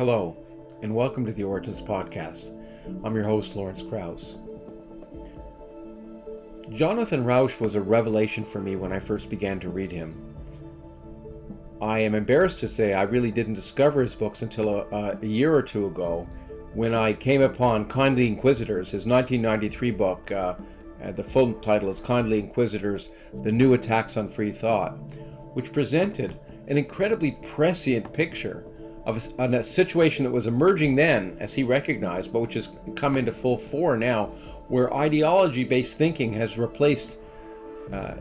Hello, and welcome to the Origins Podcast. I'm your host, Lawrence Krauss. Jonathan Rauch was a revelation for me when I first began to read him. I am embarrassed to say I really didn't discover his books until a year or two ago when I came upon Kindly Inquisitors, his 1993 book. The full title is Kindly Inquisitors, The New Attacks on Free Thought, which presented an incredibly prescient picture of a situation that was emerging then, as he recognized, but which has come into full fore now, where ideology-based thinking has replaced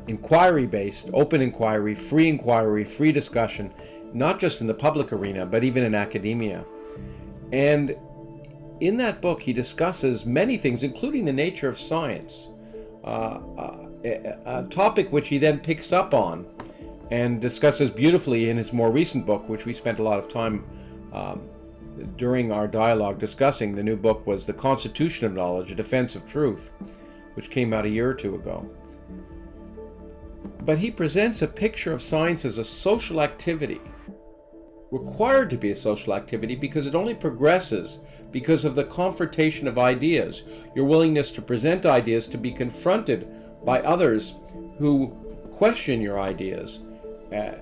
inquiry-based, open inquiry, free discussion, not just in the public arena, but even in academia. And in that book, he discusses many things, including the nature of science, a topic which he then picks up on and discusses beautifully in his more recent book, which we spent a lot of time during our dialogue discussing. The new book was The Constitution of Knowledge, A Defense of Truth, which came out a year or two ago. But he presents a picture of science as a social activity, required to be a social activity because it only progresses because of the confrontation of ideas, your willingness to present ideas, to be confronted by others who question your ideas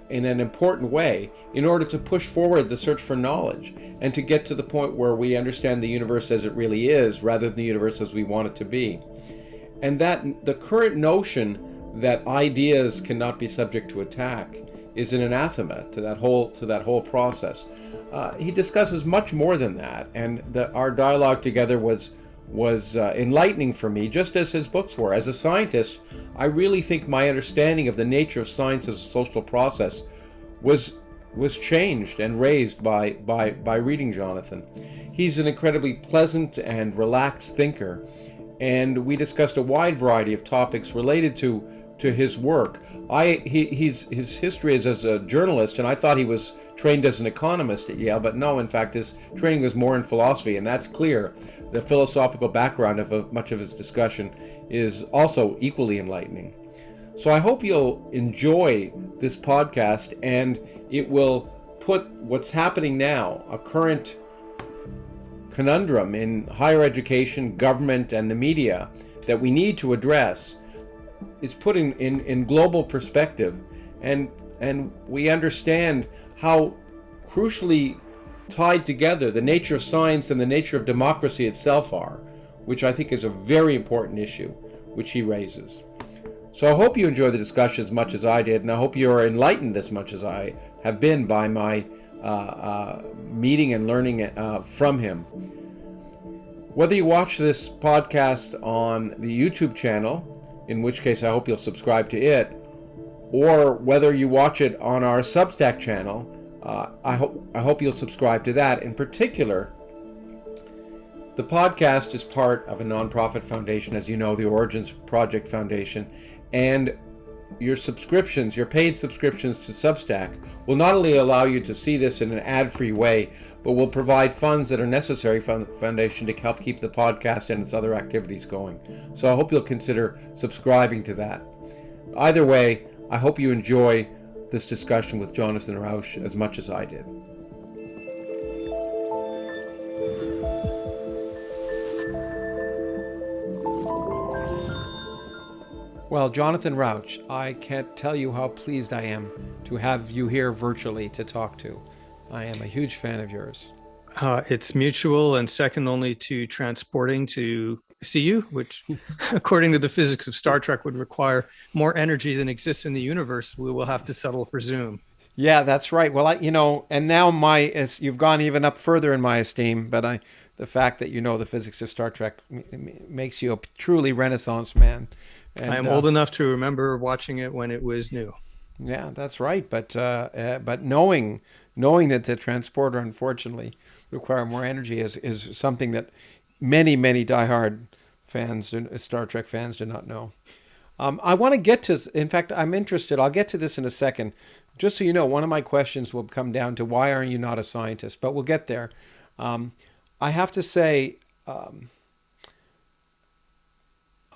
in an important way in order to push forward the search for knowledge and to get to the point where we understand the universe as it really is rather than the universe as we want it to be. And that the current notion that ideas cannot be subject to attack is an anathema to that whole process. He discusses much more than that, and our dialogue together was enlightening for me, just as his books were. As a scientist, I really think my understanding of the nature of science as a social process was changed and raised by reading Jonathan. He's an incredibly pleasant and relaxed thinker, and we discussed a wide variety of topics related to his work. His history is as a journalist, and I thought he was trained as an economist at Yale, but no, in fact, his training was more in philosophy, and that's clear. The philosophical background of much of his discussion is also equally enlightening. So I hope you'll enjoy this podcast, and it will put what's happening now, a current conundrum in higher education, government, and the media that we need to address, is put in global perspective, and we understand how crucially tied together the nature of science and the nature of democracy itself are, which I think is a very important issue which he raises. So I hope you enjoy the discussion as much as I did, and I hope you are enlightened as much as I have been by my meeting and learning from him. Whether you watch this podcast on the YouTube channel, in which case I hope you'll subscribe to it, or whether you watch it on our Substack channel, I hope you'll subscribe to that. In particular, the podcast is part of a nonprofit foundation, as you know, the Origins Project Foundation, and your paid subscriptions to Substack will not only allow you to see this in an ad-free way, but will provide funds that are necessary for the foundation to help keep the podcast and its other activities going. So I hope you'll consider subscribing to that. Either way, I hope you enjoy this discussion with Jonathan Rauch as much as I did. Well, Jonathan Rauch, I can't tell you how pleased I am to have you here virtually to talk to. I am a huge fan of yours. It's mutual and second only to transporting to see you, which according to the physics of Star Trek would require more energy than exists in the universe. We will have to settle for Zoom. Yeah, that's right. Well, and now you've gone even up further in my esteem, but the fact that you know the physics of Star Trek makes you a truly Renaissance man. And, I am old enough to remember watching it when it was new. Yeah, that's right. But knowing that the transporter unfortunately require more energy is something that many diehard fans, Star Trek fans, do not know. I want to get to. In fact, I'm interested. I'll get to this in a second. Just so you know, one of my questions will come down to why are you not a scientist? But we'll get there. I have to say,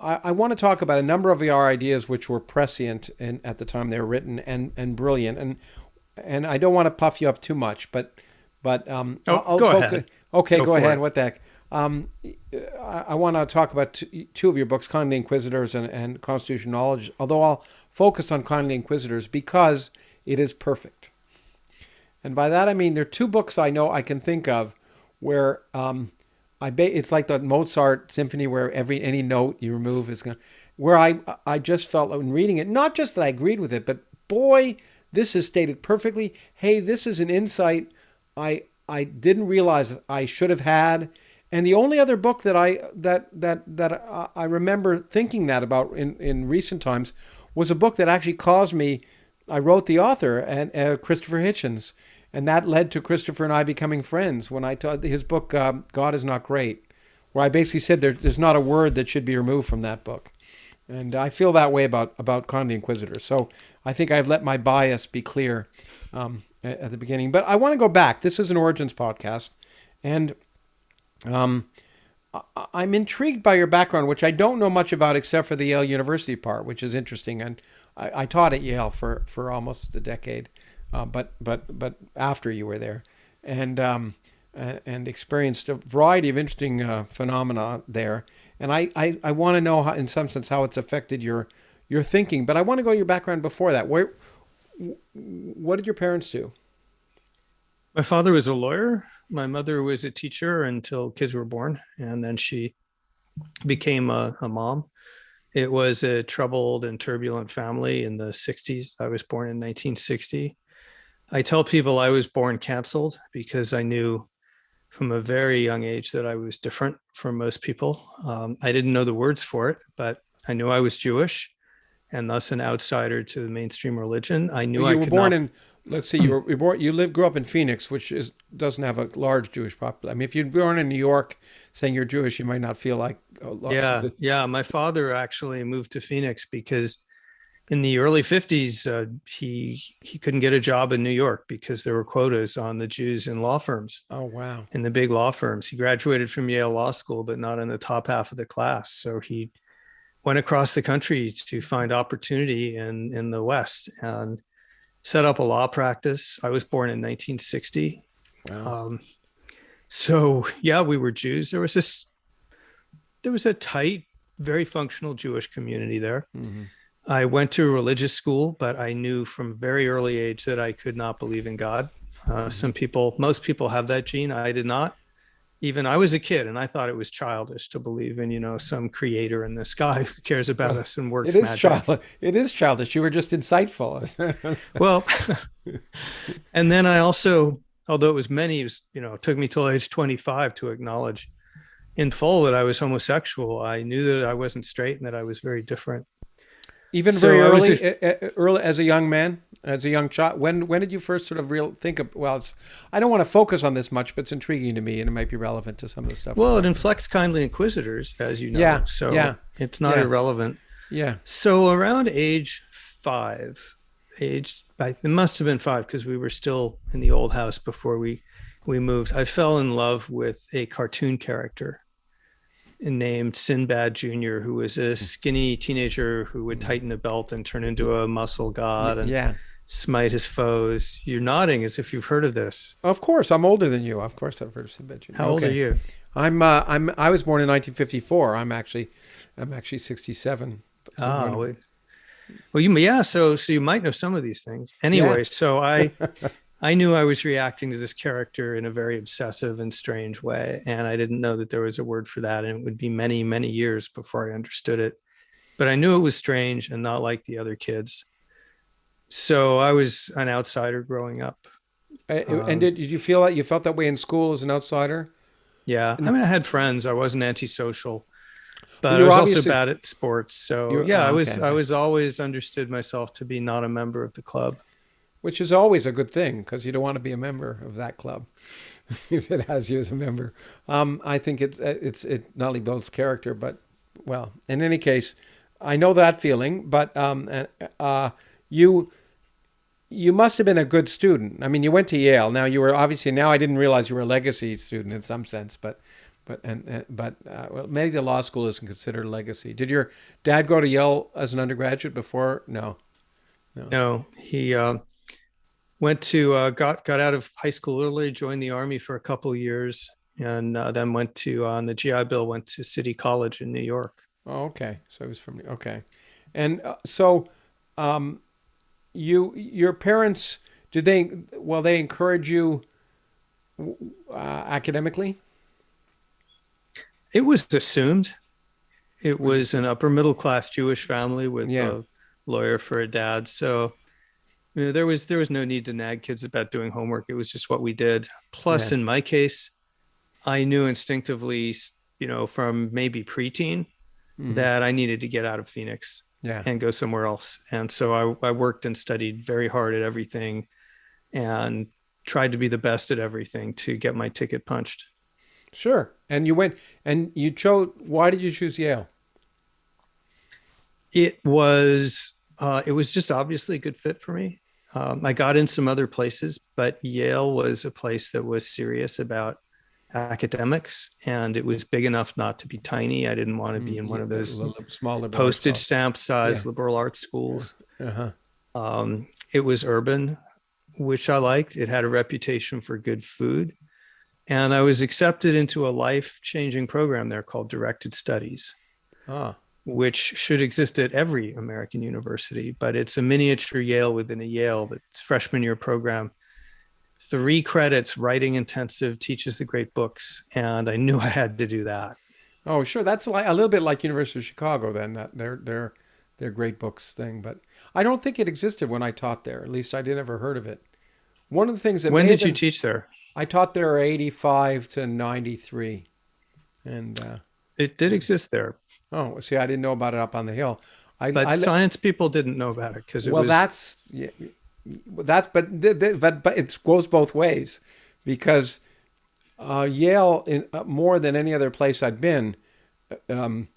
I want to talk about a number of our ideas which were prescient at the time they were written and brilliant. And I don't want to puff you up too much, but But Oh, I'll go focus. ahead. Okay, Go go for ahead. it. What the heck? I want to talk about two of your books, Kindly Inquisitors and Constitutional Knowledge, although I'll focus on Kindly Inquisitors because it is perfect. And by that I mean there are two books I know I can think of where it's like the Mozart symphony where any note you remove is going to, where I just felt when reading it, not just that I agreed with it, but boy, this is stated perfectly. Hey, this is an insight I didn't realize I should have had. And the only other book that I remember thinking that about in recent times was a book that actually caused me. I wrote the author and Christopher Hitchens, and that led to Christopher and I becoming friends when I taught his book God Is Not Great, where I basically said there's not a word that should be removed from that book. And I feel that way about Kindly Inquisitors. So I think I've let my bias be clear at the beginning. But I want to go back. This is an Origins podcast. And I'm intrigued by your background, which I don't know much about except for the Yale University part, which is interesting. And I taught at Yale for almost a decade, but after you were there. And experienced a variety of interesting phenomena there. And I want to know how, in some sense, how it's affected your thinking. But I want to go to your background before that. What did your parents do? My father was a lawyer. My mother was a teacher until kids were born, and then she became a mom. It was a troubled and turbulent family in the 60s. I was born in 1960. I tell people I was born canceled because I knew from a very young age that I was different from most people. I didn't know the words for it, but I knew I was Jewish and thus an outsider to the mainstream religion. I knew I You were could born not. in, let's see, you were born. Grew up in Phoenix, which doesn't have a large Jewish population. I mean, if you're born in New York, saying you're Jewish, you might not feel like a lot. Yeah. My father actually moved to Phoenix because in the early 50s, he couldn't get a job in New York because there were quotas on the Jews in law firms, Oh wow. in the big law firms. He graduated from Yale Law School, but not in the top half of the class. So he went across the country to find opportunity in the West and set up a law practice. I was born in 1960. Wow. So yeah, we were Jews. There was a tight, very functional Jewish community there. Mm-hmm. I went to a religious school, but I knew from a very early age that I could not believe in God. Most people have that gene. I did not. Even I was a kid and I thought it was childish to believe in, some creator in the sky who cares about us and works magic. It is childish. You were just insightful. Well, and then I also, although it was it took me till age 25 to acknowledge in full that I was homosexual. I knew that I wasn't straight and that I was very different. Even So very I was early as a young man, as a young child. When did you first sort of think of? Well, I don't want to focus on this much, but it's intriguing to me, and it might be relevant to some of the stuff. Well, it inflects Kindly Inquisitors, as you know. Yeah. So Yeah. it's not Yeah. irrelevant. Yeah. So around age 5, it must have been 5 because we were still in the old house before we moved. I fell in love with a cartoon character named Sinbad Jr., who was a skinny teenager who would tighten a belt and turn into a muscle god and smite his foes. You're nodding as if you've heard of this. Of course, I'm older than you. Of course, I've heard of Sinbad Jr. How old are you? I was born in 1954. I'm actually 67. Oh, well, so you might know some of these things. Anyway, so I knew I was reacting to this character in a very obsessive and strange way, and I didn't know that there was a word for that, and it would be many, many years before I understood it. But I knew it was strange and not like the other kids. So I was an outsider growing up. And did you feel like you felt that way in school as an outsider? Yeah, I mean, I had friends. I wasn't antisocial, but I was also bad at sports. So I was always understood myself to be not a member of the club. Which is always a good thing because you don't want to be a member of that club if it has you as a member. I think it not only builds character, but well, in any case, I know that feeling. But you must have been a good student. I mean, you went to Yale. Now you were obviously. Now I didn't realize you were a legacy student in some sense, but well, maybe the law school isn't considered a legacy. Did your dad go to Yale as an undergraduate before? No. No, he. Went to got out of high school early, joined the army for a couple of years, and then went to on the GI Bill. Went to City College in New York. Oh, okay. So it was from okay, and so um, your parents did they encourage you academically? It was assumed. It Was was an upper middle class Jewish family with Yeah, a lawyer for a dad, so there was no need to nag kids about doing homework. It was just what we did. Plus, yeah, in my case, I knew instinctively, from maybe preteen, hmm, that I needed to get out of Phoenix yeah. and go somewhere else. And so I worked and studied very hard at everything and tried to be the best at everything to get my ticket punched. Sure. And you went and you chose. Why did you choose Yale? It was just obviously a good fit for me. I got in some other places, but Yale was a place that was serious about academics, and it was big enough not to be tiny. I didn't want to be in one Yeah, of those small liberal arts postage college. stamp Yeah. size liberal arts Yeah. schools. Uh-huh. It was urban, which I liked. It had a reputation for good food. And I was accepted into a life changing program there called Directed Studies, Ah. which should exist at every American university, but it's a miniature Yale within a Yale. That's freshman year program, 3 credits, writing intensive, teaches the great books. And I knew I had to do that. Oh, sure. That's like a little bit like University of Chicago then, that their great books thing, but I don't think it existed when I taught there. At least I did never heard of it. One of the things that When may have did you been teach there? I taught there 85 to 93. And It did exist there, oh, see, I didn't know about it up on the hill. but science people didn't know about it because it well, was. that's yeah, that's but it goes both ways because Yale, in more than any other place I'd been, um,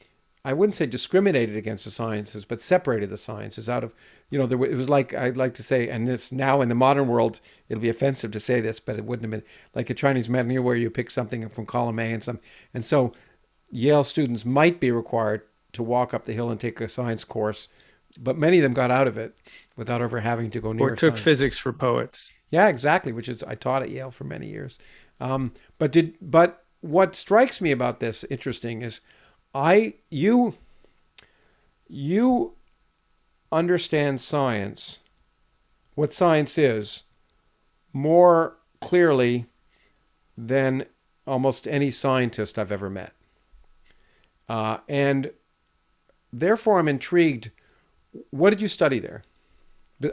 I wouldn't say discriminated against the sciences, but separated the sciences out of, it was like, I'd like to say, and this now in the modern world, it'll be offensive to say this, but it wouldn't have been like a Chinese menu where you pick something from column A and so Yale students might be required to walk up the hill and take a science course, but many of them got out of it without ever having to go Or near a took science. physics for poets. Yeah, exactly. Which is I taught at Yale for many years. But what strikes me about this interesting is I you understand science, what science is, more clearly than almost any scientist I've ever met, and therefore I'm intrigued. What did you study there?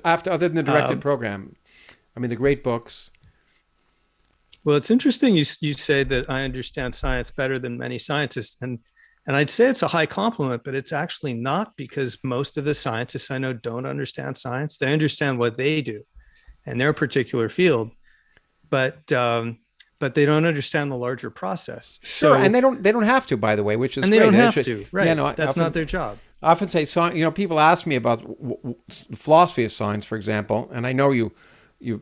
Other than the directed Um, program, I mean the great books. well, it's interesting you say that I understand science better than many scientists, and I'd say it's a high compliment, but it's actually not because most of the scientists I know don't understand science. They understand what they do in their particular field, but they don't understand the larger process. Sure, and So, they don't have to, by the way, which is and they great. don't They have should- to, yeah, right? no, That's not their job. I often say, people ask me about philosophy of science, for example, and I know you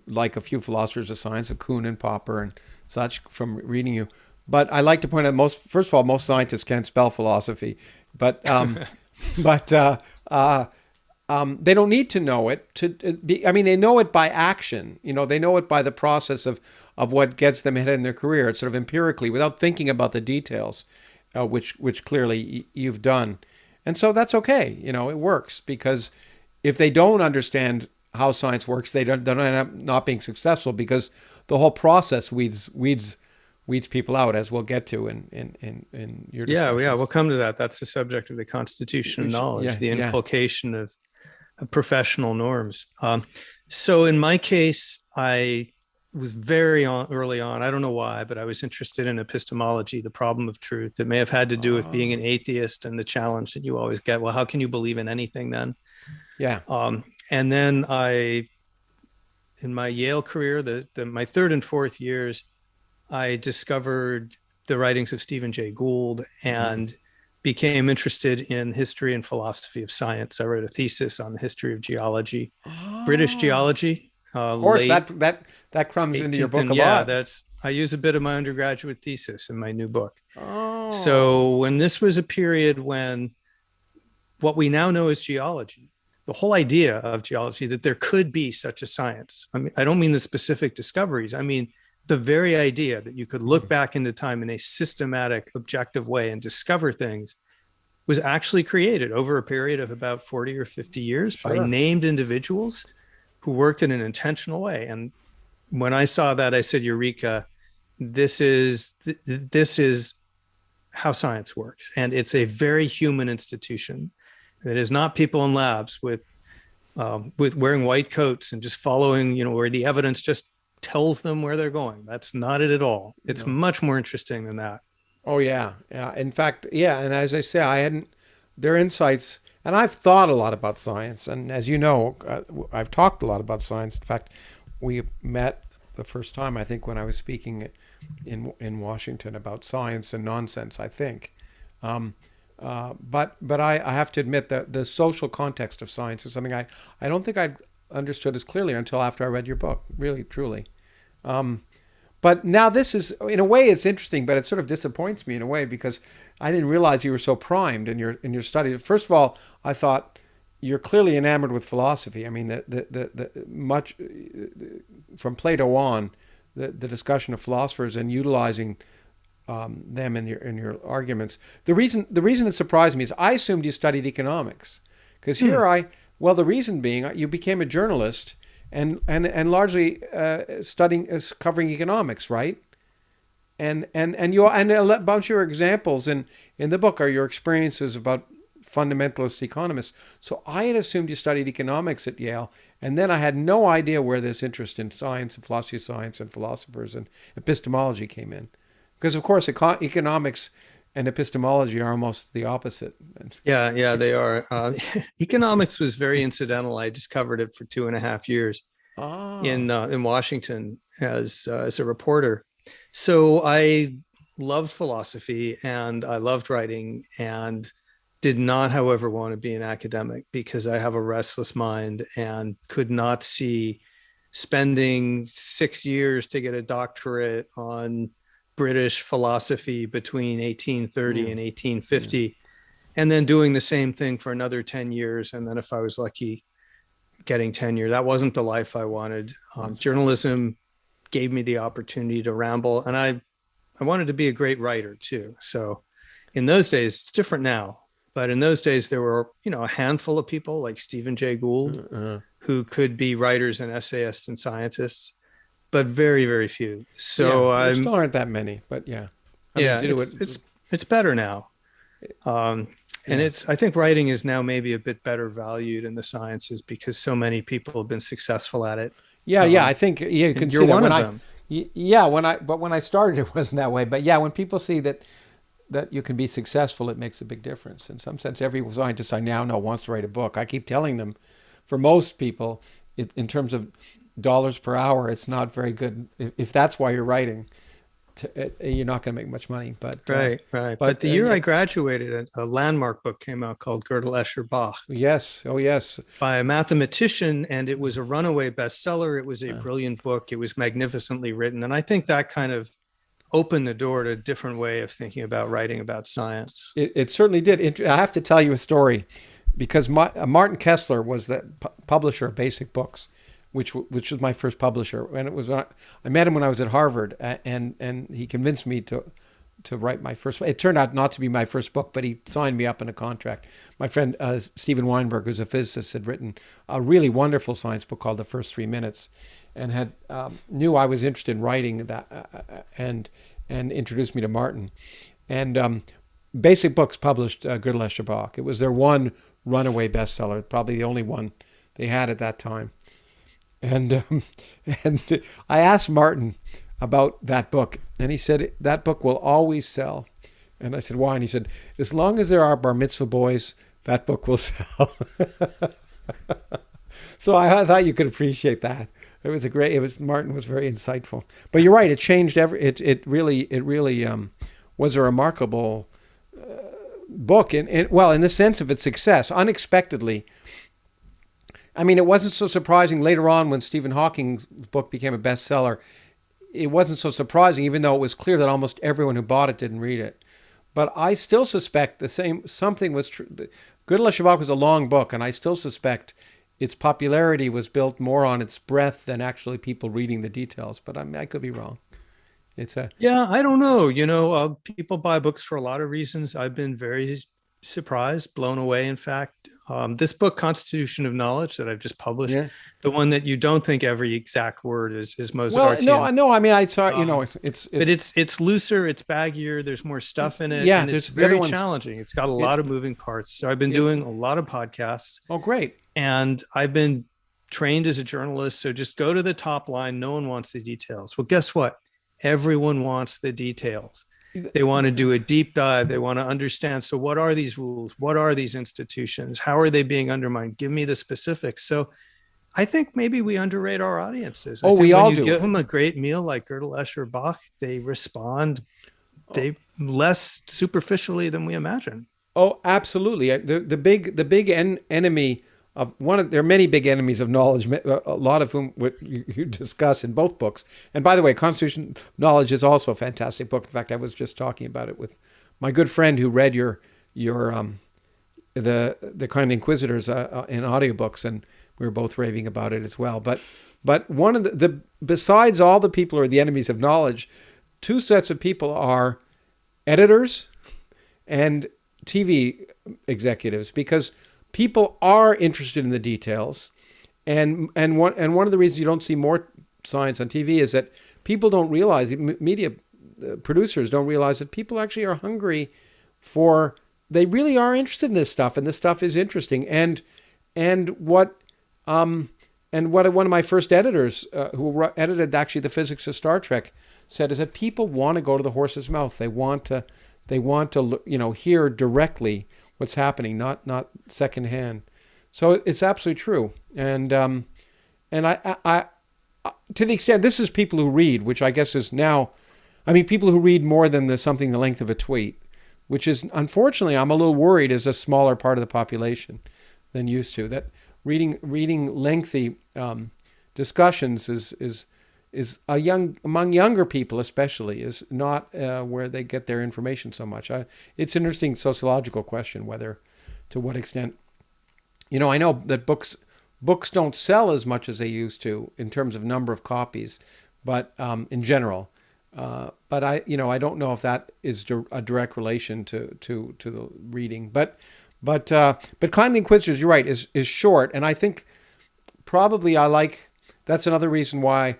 like a few philosophers of science, Kuhn and Popper and such, from reading you. But I like to point out, first of all, most scientists can't spell philosophy, but but they don't need to know it to be. I mean, they know it by action. They know it by the process of what gets them ahead in their career. It's sort of empirically, without thinking about the details, which clearly you've done. And so that's okay. It works because if they don't understand how science works, they don't end up not being successful because the whole process weeds people out, as we'll get to in your Yeah, we'll discussions. come to that. That's the subject of the constitution of knowledge, Yeah, the yeah. inculcation of professional norms. So in my case, I was early on. I don't know why, but I was interested in epistemology, the problem of truth. It may have had to do with being an atheist and the challenge that you always get. Well, how can you believe in anything then? Yeah. And then in my Yale career, my third and fourth years, I discovered the writings of Stephen Jay Gould and became interested in history and philosophy of science. I wrote a thesis on the history of geology, British Oh, geology, of course, late that comes into your 18th. book And a yeah, lot. I use a bit of my undergraduate thesis in my new book. Oh, So when this was a period when what we now know as geology, the whole idea of geology, that there could be such a science. I mean, I don't mean the specific discoveries. I mean, the very idea that you could look back into time in a systematic, objective way and discover things was actually created over a period of about 40 or 50 years by named individuals who worked in an intentional way. And when I saw that, I said, Eureka, this is how science works. And it's a very human institution. It is not people in labs with wearing white coats and just following, where the evidence just tells them where they're going. That's not it at all. It's much more interesting than that. Oh yeah. In fact, yeah. And as I say, their insights, and I've thought a lot about science. And as you know, I've talked a lot about science. In fact, we met the first time, I think, when I was speaking in Washington about science and nonsense, I think. But I have to admit that the social context of science is something I don't think I understood as clearly until after I read your book, really, truly. But now this is, in a way, it's interesting, but it sort of disappoints me in a way because I didn't realize you were so primed in your studies. First of all, I thought you're clearly enamored with philosophy. I mean, the much from Plato on, the discussion of philosophers and utilizing them in your arguments. The reason it surprised me is I assumed you studied economics, because the reason being you became a journalist and largely covering economics, right? And a bunch of your examples in the book are your experiences about fundamentalist economists. So I had assumed you studied economics at Yale, and then I had no idea where this interest in science and philosophy of science and philosophers and epistemology came in. Because, of course, economics and epistemology are almost the opposite. Yeah, they are. Economics was very incidental. I just covered it for 2.5 years in Washington as a reporter. So I loved philosophy and I loved writing and did not, however, want to be an academic because I have a restless mind and could not see spending 6 years to get a doctorate on British philosophy between 1830 and 1850, and then doing the same thing for another 10 years. And then if I was lucky, getting tenure. That wasn't the life I wanted. Journalism gave me the opportunity to ramble, and I wanted to be a great writer too. So in those days, it's different now, but in those days there were, a handful of people like Stephen Jay Gould who could be writers and essayists and scientists, but very, very few. So there still aren't that many, but it's better now. And I think writing is now maybe a bit better valued in the sciences because so many people have been successful at it. I think you can you're see that one when of them. When I started, it wasn't that way. But when people see that you can be successful, it makes a big difference. In some sense, every scientist I now know wants to write a book. I keep telling them, for most people, in terms of dollars per hour, it's not very good. If that's why you're writing, you're not going to make much money. But right. But the year I graduated, a landmark book came out called Gödel, Escher, Bach. Yes. Oh, yes. By a mathematician, and it was a runaway bestseller. It was a brilliant book. It was magnificently written, and I think that kind of opened the door to a different way of thinking about writing about science. It certainly did. I have to tell you a story, because Martin Kessler was the publisher of Basic Books, which was my first publisher. And I met him when I was at Harvard, and he convinced me to write my first. It turned out not to be my first book, but he signed me up in a contract. My friend Steven Weinberg, who's a physicist, had written a really wonderful science book called The First 3 Minutes, and had knew I was interested in writing that, and introduced me to Martin. And Basic Books published Gödel, Escher, Bach. It was their one runaway bestseller, probably the only one they had at that time. And I asked Martin about that book, and he said, that book will always sell. And I said, why? And he said, as long as there are bar mitzvah boys, that book will sell. So I thought you could appreciate that. Martin was very insightful. But you're right, it changed it really was a remarkable book in the sense of its success, unexpectedly. I mean, it wasn't so surprising later on when Stephen Hawking's book became a bestseller. It wasn't so surprising, even though it was clear that almost everyone who bought it didn't read it. But I still suspect something was true. Good La Shabbat was a long book, and I still suspect its popularity was built more on its breadth than actually people reading the details. But I could be wrong. It's a Yeah, I don't know. People buy books for a lot of reasons. I've been very surprised, blown away. In fact, this book, Constitution of Knowledge, that I've just published, yeah. the one that you don't think every exact word is Well, no, Mozartian. no. I mean, I saw. But it's looser, it's baggier. There's more stuff in it, yeah. and it's There's the other very ones. challenging. It's got a lot of moving parts. So I've been doing a lot of podcasts, Oh, great. and I've been trained as a journalist. So just go to the top line. No one wants the details. Well, guess what? Everyone wants the details. They want to do a deep dive. They want to understand. So what are these rules? What are these institutions? How are they being undermined? Give me the specifics. So I think maybe we underrate our audiences. Oh, we all do. Give them a great meal like Gödel, Escher, Bach, they respond less superficially than we imagine. Oh, absolutely. The big enemy of there are many big enemies of knowledge, a lot of whom you discuss in both books. And by the way, Constitution Knowledge is also a fantastic book. In fact, I was just talking about it with my good friend who read your the Kindly Inquisitors in audiobooks, and we were both raving about it as well. But one of the besides all the people who are the enemies of knowledge, two sets of people are editors and TV executives, because people are interested in the details, and one of the reasons you don't see more science on TV is that people don't realize, media producers don't realize that people actually are hungry for, they really are interested in this stuff, and this stuff is interesting. And what one of my first editors who edited actually the physics of Star Trek said is that people want to go to the horse's mouth. They want to hear directly what's happening, not secondhand. So it's absolutely true. And I to the extent, this is people who read, which I guess is now, I mean, people who read more than something the length of a tweet, which is, unfortunately, I'm a little worried, is a smaller part of the population than used to. That reading lengthy discussions is among younger people especially, is not where they get their information so much. It's an interesting sociological question to what extent. I know that books don't sell as much as they used to in terms of number of copies, but in general. But I don't know if that is a direct relation to the reading. But Kindly Inquisitors, you're right, is short, and I think probably that's another reason why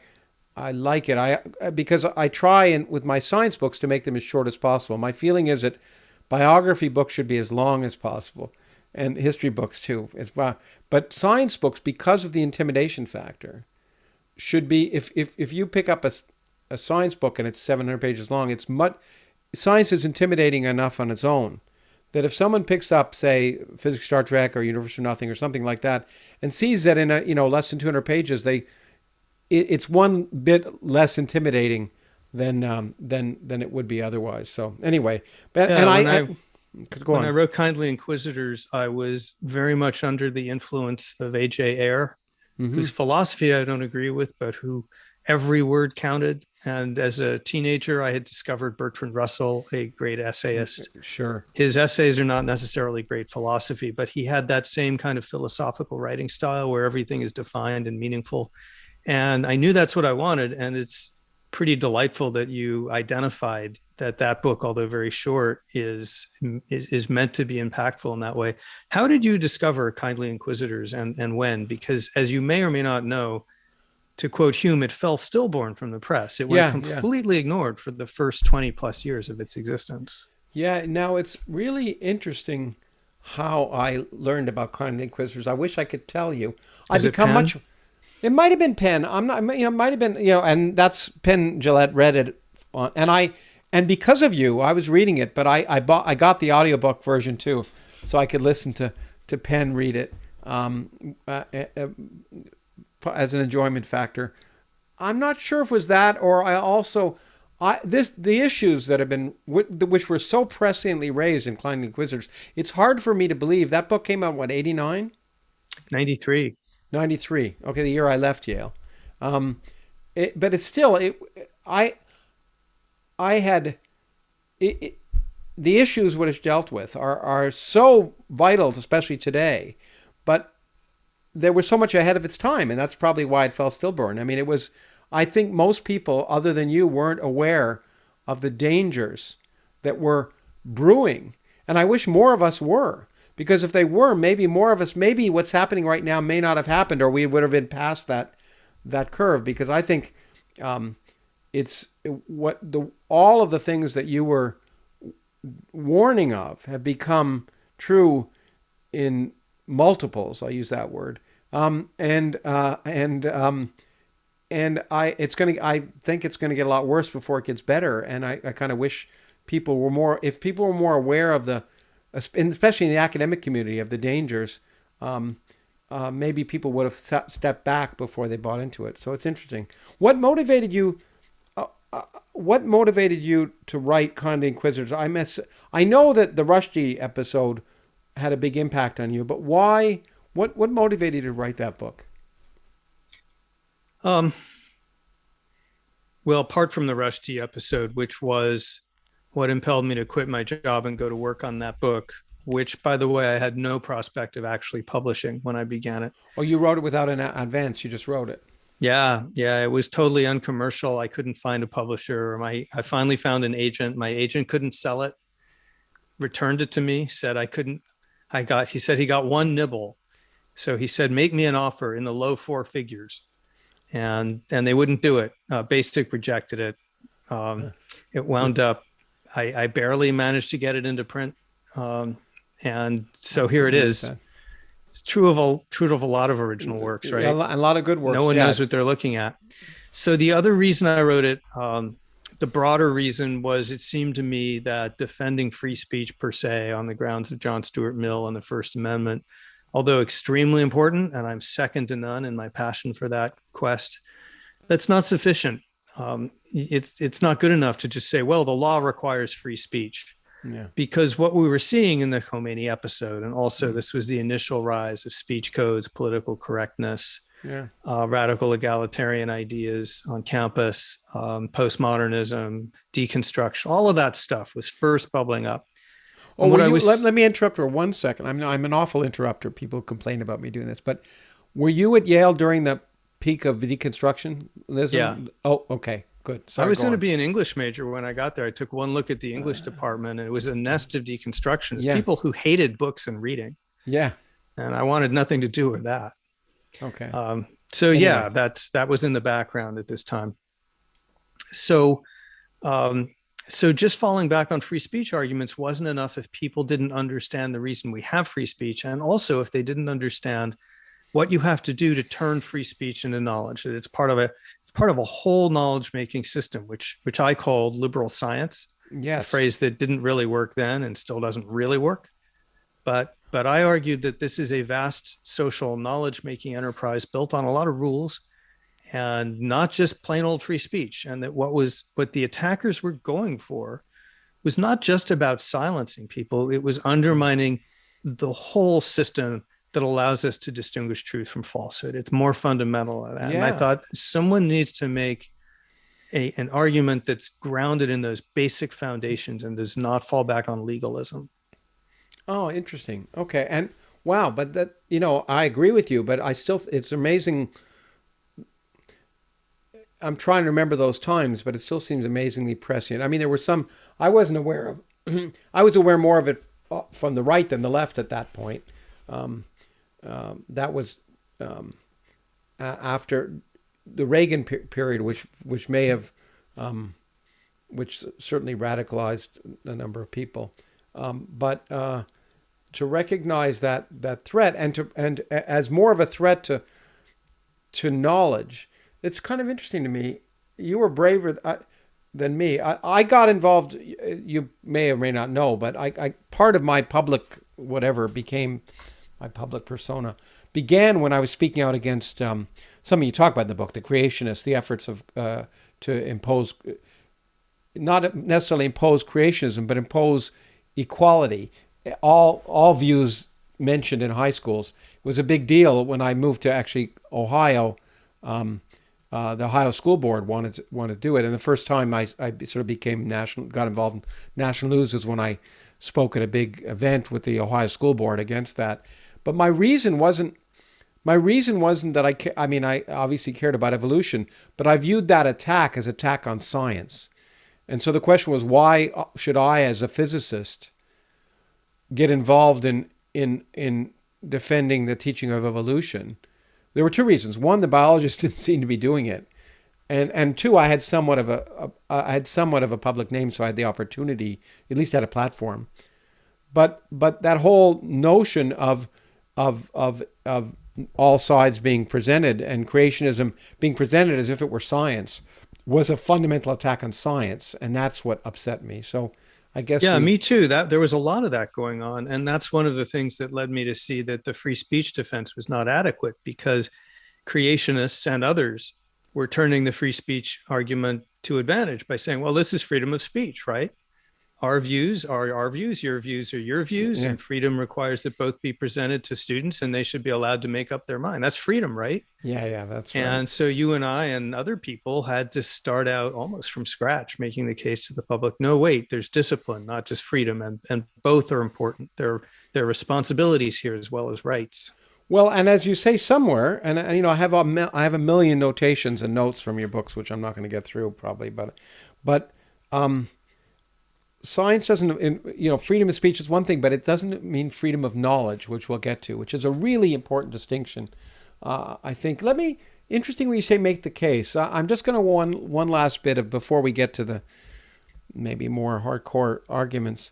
I like it. Because I try with my science books to make them as short as possible. My feeling is that biography books should be as long as possible, and history books too as well. But science books, because of the intimidation factor, should be, if you pick up a science book and it's 700 pages long, science is intimidating enough on its own that if someone picks up, say, Physics Star Trek or Universe or Nothing or something like that, and sees that in less than 200 pages, it's one bit less intimidating than it would be otherwise. So anyway, when I wrote Kindly Inquisitors, I was very much under the influence of A.J. Ayer, whose philosophy I don't agree with, but who every word counted. And as a teenager, I had discovered Bertrand Russell, a great essayist. Sure. His essays are not necessarily great philosophy, but he had that same kind of philosophical writing style where everything is defined and meaningful. And I knew that's what I wanted. And it's pretty delightful that you identified that book, although very short, is meant to be impactful in that way. How did you discover Kindly Inquisitors, and when? Because as you may or may not know, to quote Hume, it fell stillborn from the press. It went completely ignored for the first 20 plus years of its existence. Yeah, now it's really interesting how I learned about Kindly Inquisitors. I wish I could tell you. It might have been Penn. I'm not. It might have been. And that's Penn Jillette read it on, and because of you, I was reading it. But I got the audiobook version too, so I could listen to Penn read it as an enjoyment factor. I'm not sure if it was that, or the issues that have been, which were so presciently raised in Kindly Inquisitors. It's hard for me to believe that book came out, what, 89? 93. 93. Okay, the year I left Yale. But it's still, the issues which dealt with are so vital, especially today, but there was so much ahead of its time, and that's probably why it fell stillborn. I mean, I think most people, other than you, weren't aware of the dangers that were brewing, and I wish more of us were, because if they were, maybe more of us, maybe what's happening right now may not have happened, or we would have been past that curve, because I think it's all of the things that you were warning of have become true in multiples. I'll use that word. I think it's going to get a lot worse before it gets better. And I kind of wish people were more, if people were more aware of especially in the academic community, of the dangers, maybe people would have stepped back before they bought into it. So it's interesting. What motivated you? What motivated you to write Kindly Inquisitors? I know that the Rushdie episode had a big impact on you, but why? What motivated you to write that book? Well, apart from the Rushdie episode, which was what impelled me to quit my job and go to work on that book, which, by the way, I had no prospect of actually publishing when I began it. Oh, you wrote it without an advance. You just wrote it. Yeah. It was totally uncommercial. I couldn't find a publisher. I finally found an agent. My agent couldn't sell it, returned it to me, said I couldn't. He said he got one nibble. So he said, make me an offer in the low 4 figures. And they wouldn't do it. Basic rejected it. It wound up, I barely managed to get it into print. And so here it is. It's true of a lot of original works, right? Yeah, a lot of good works. No one knows what they're looking at. So the other reason I wrote it, the broader reason was it seemed to me that defending free speech per se on the grounds of John Stuart Mill and the First Amendment, although extremely important, and I'm second to none in my passion for that quest, that's not sufficient. It's not good enough to just say, well, the law requires free speech. Yeah. Because what we were seeing in the Khomeini episode, and also this was the initial rise of speech codes, political correctness, radical egalitarian ideas on campus, postmodernism, deconstruction, all of that stuff was first bubbling up. Let me interrupt for 1 second. I'm an awful interrupter. People complain about me doing this, but were you at Yale during the peak of deconstructionism? Yeah. Oh, okay. Good. Sorry, I was going to be an English major when I got there. I took one look at the English department, and it was a nest of deconstructionists, people who hated books and reading. Yeah. And I wanted nothing to do with that. Okay. So anyway. Yeah, that was in the background at this time. So just falling back on free speech arguments wasn't enough if people didn't understand the reason we have free speech, and also if they didn't understand what you have to do to turn free speech into knowledge. That it's part of a whole knowledge making system, which I called liberal science. Yes. A phrase that didn't really work then and still doesn't really work. But I argued that this is a vast social knowledge making enterprise built on a lot of rules and not just plain old free speech. And that what the attackers were going for was not just about silencing people. It was undermining the whole system that allows us to distinguish truth from falsehood. It's more fundamental than that. Yeah. And I thought someone needs to make an argument that's grounded in those basic foundations and does not fall back on legalism. Oh, interesting. Okay. And wow, but that, I agree with you, but it's amazing. I'm trying to remember those times, but it still seems amazingly prescient. I mean, there were some I wasn't aware of. I was aware more of it from the right than the left at that point. That was after the Reagan period, which may have, which certainly radicalized a number of people. But to recognize that threat and as more of a threat to knowledge, it's kind of interesting to me. You were braver than me. I got involved. You may or may not know, but I part of my public became. My public persona began when I was speaking out against something you talk about in the book, the creationists, the efforts of to impose, not necessarily impose creationism, but impose equality. All views mentioned in high schools. It was a big deal when I moved to actually Ohio. the Ohio School Board wanted to do it. And the first time I sort of got involved in national news was when I spoke at a big event with the Ohio School Board against that. But my reason wasn't that I obviously cared about evolution, but I viewed that attack as attack on science. And so the question was, why should I, as a physicist, get involved in defending the teaching of evolution? There were two reasons. One, the biologists didn't seem to be doing it, and two, I had somewhat of a public name, so I had the opportunity, at least had a platform. But that whole notion of all sides being presented and creationism being presented as if it were science was a fundamental attack on science, and that's what upset me. So I guess me too. That there was a lot of that going on, and that's one of the things that led me to see that the free speech defense was not adequate, because creationists and others were turning the free speech argument to advantage by saying, well, this is freedom of speech, right? Our views are our views, your views are your views, and freedom requires that both be presented to students, and they should be allowed to make up their mind. That's freedom, right? Yeah, that's right. And so you and I and other people had to start out almost from scratch, making the case to the public, no, wait, there's discipline, not just freedom, and both are important. There are responsibilities here as well as rights. Well, and as you say somewhere, and I have a million notations and notes from your books, which I'm not going to get through probably, but science doesn't, freedom of speech is one thing, but it doesn't mean freedom of knowledge, which we'll get to, which is a really important distinction, I think. Interesting when you say make the case. I'm just going to one last bit of, before we get to the maybe more hardcore arguments.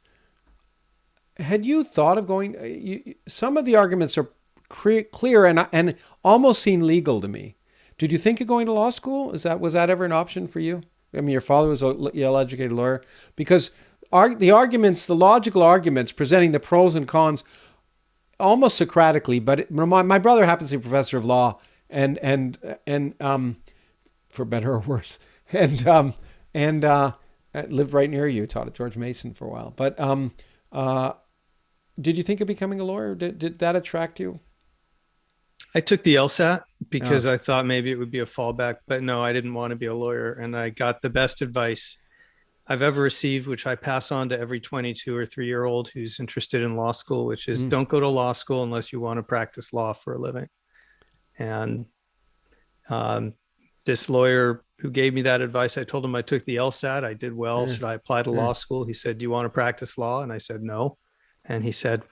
Had you thought of going, some of the arguments are clear and almost seem legal to me. Did you think of going to law school? Was that ever an option for you? I mean, your father was a Yale-educated lawyer. Because the logical arguments presenting the pros and cons almost Socratically, but my brother happens to be a professor of law and for better or worse, and lived right near you, taught at George Mason for a while. But did you think of becoming a lawyer? Did that attract you? I took the LSAT because I thought maybe it would be a fallback, but no, I didn't want to be a lawyer. And I got the best advice I've ever received, which I pass on to every 22 or 3-year-old who's interested in law school, which is don't go to law school unless you want to practice law for a living. And this lawyer who gave me that advice, I told him I took the LSAT. I did well. Should I apply to law school? He said, do you want to practice law? And I said, no. And he said,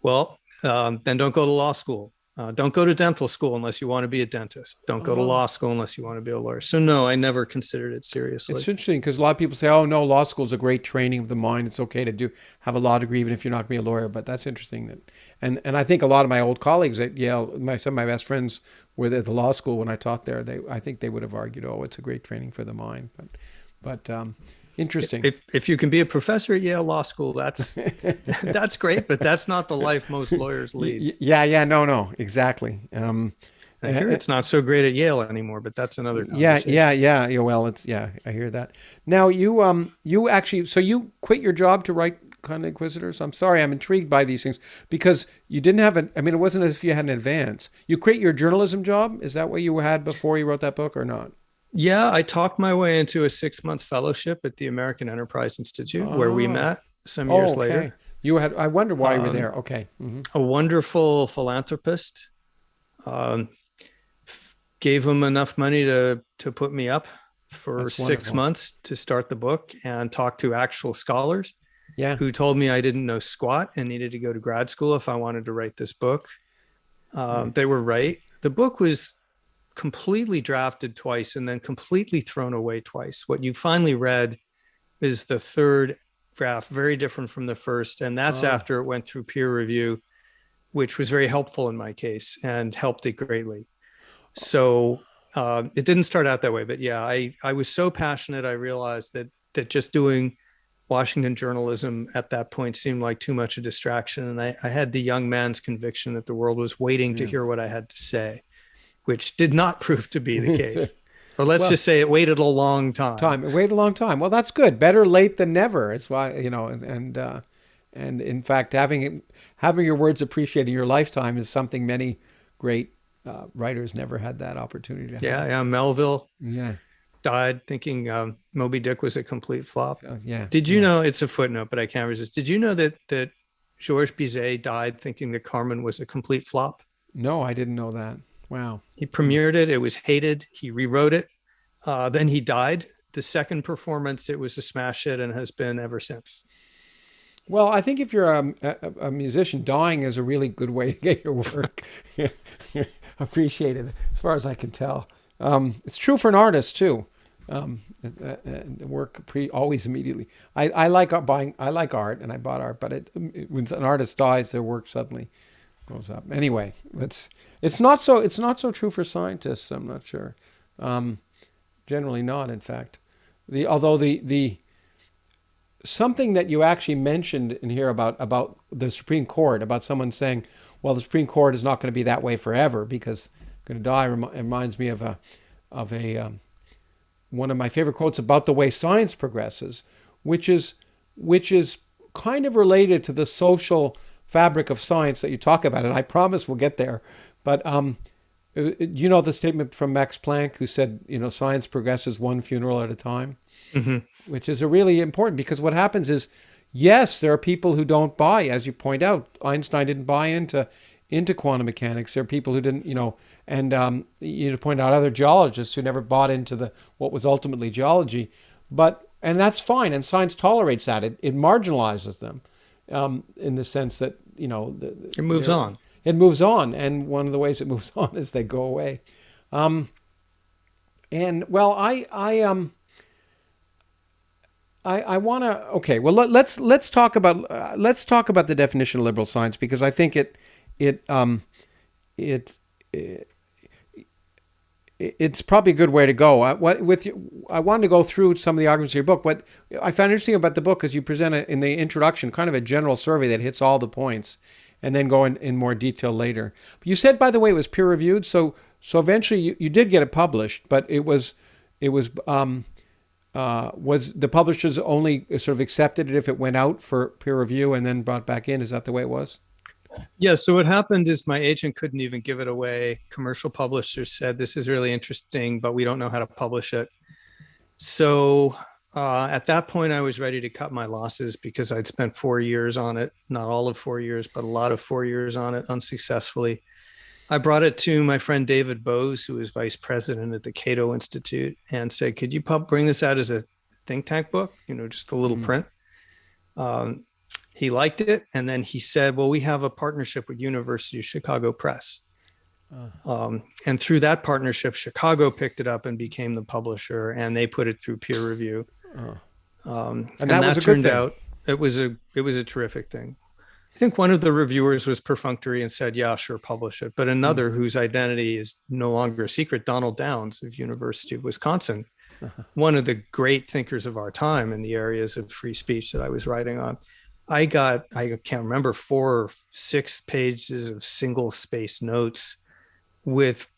well, then don't go to law school. Don't go to dental school unless you want to be a dentist. Don't go to law school unless you want to be a lawyer. So no, I never considered it seriously. It's interesting because a lot of people say, oh no, law school is a great training of the mind. It's okay to have a law degree even if you're not going to be a lawyer. But that's interesting. And I think a lot of my old colleagues at Yale, some of my best friends were at the law school when I taught there. I think they would have argued, oh, it's a great training for the mind. But interesting. If you can be a professor at Yale Law School, that's that's great, but that's not the life most lawyers lead. No, exactly. I hear it's not so great at Yale anymore, but that's another conversation. Yeah. Well, I hear that. Now you actually, so you quit your job to write Kindly Inquisitors? I'm sorry, I'm intrigued by these things because you didn't have it wasn't as if you had an advance. You quit your journalism job? Is that what you had before you wrote that book or not? Yeah, I talked my way into a 6-month fellowship at the American Enterprise Institute where we met some years later. I wonder why you were there. Okay. Mm-hmm. A wonderful philanthropist gave him enough money to put me up for 6 months to start the book and talk to actual scholars who told me I didn't know squat and needed to go to grad school if I wanted to write this book. They were right. The book was completely drafted twice and then completely thrown away twice. What you finally read is the third draft, very different from the first. And that's after it went through peer review, which was very helpful in my case and helped it greatly. So it didn't start out that way, but yeah, I was so passionate. I realized that just doing Washington journalism at that point seemed like too much a distraction. And I had the young man's conviction that the world was waiting to hear what I had to say, which did not prove to be the case. Or let's just say it waited a long time. It waited a long time. Well, that's good. Better late than never. It's why, and in fact, having your words appreciated in your lifetime is something many great writers never had that opportunity to Yeah, have. yeah. Melville Yeah. died thinking Moby Dick was a complete flop. Yeah. Did you know, it's a footnote, but I can't resist. Did you know that Georges Bizet died thinking that Carmen was a complete flop? No, I didn't know that. Wow. He premiered it. It was hated. He rewrote it. Then he died. The second performance, it was a smash hit and has been ever since. Well, I think if you're a musician, dying is a really good way to get your work appreciated, as far as I can tell. It's true for an artist too. Work always immediately. I like buying. I like art, and I bought art, but when an artist dies, their work suddenly goes up. Anyway, it's not so true for scientists. I'm not sure. Generally not, in fact. Although the something that you actually mentioned in here about the Supreme Court, about someone saying, well, the Supreme Court is not going to be that way forever because it's going to die, reminds me of one of my favorite quotes about the way science progresses, which is kind of related to the social fabric of science that you talk about. And I promise we'll get there. But you know the statement from Max Planck, who said, science progresses one funeral at a time, which is a really important, because what happens is, yes, there are people who don't buy, as you point out. Einstein didn't buy into quantum mechanics. There are people who didn't, and you point out other geologists who never bought into what was ultimately geology, and that's fine. And science tolerates that. It marginalizes them, in the sense that It moves on. It moves on, and one of the ways it moves on is they go away. And well, I want to. Okay, well let's talk about the definition of liberal science, because I think it's probably a good way to go. I wanted to go through some of the arguments of your book. What I found interesting about the book is you present in the introduction kind of a general survey that hits all the points, and then go in more detail later. But you said, by the way, it was peer reviewed, so eventually you did get it published, but was the publishers only sort of accepted it if it went out for peer review and then brought back in? Is that the way it was? Yeah. So what happened is my agent couldn't even give it away. Commercial publishers said, this is really interesting, but we don't know how to publish it. So at that point, I was ready to cut my losses, because I'd spent 4 years on it, not all of 4 years, but a lot of 4 years on it unsuccessfully. I brought it to my friend David Bose, who is vice president at the Cato Institute, and said, could you bring this out as a think tank book, just a little print? He liked it. And then he said, well, we have a partnership with University of Chicago Press. And through that partnership, Chicago picked it up and became the publisher, and they put it through peer review. And that turned out, it was a terrific thing. I think one of the reviewers was perfunctory and said, yeah, sure, publish it. But another, whose identity is no longer a secret, Donald Downs of University of Wisconsin, one of the great thinkers of our time in the areas of free speech that I was writing on. I can't remember, 4 or 6 pages of single space notes with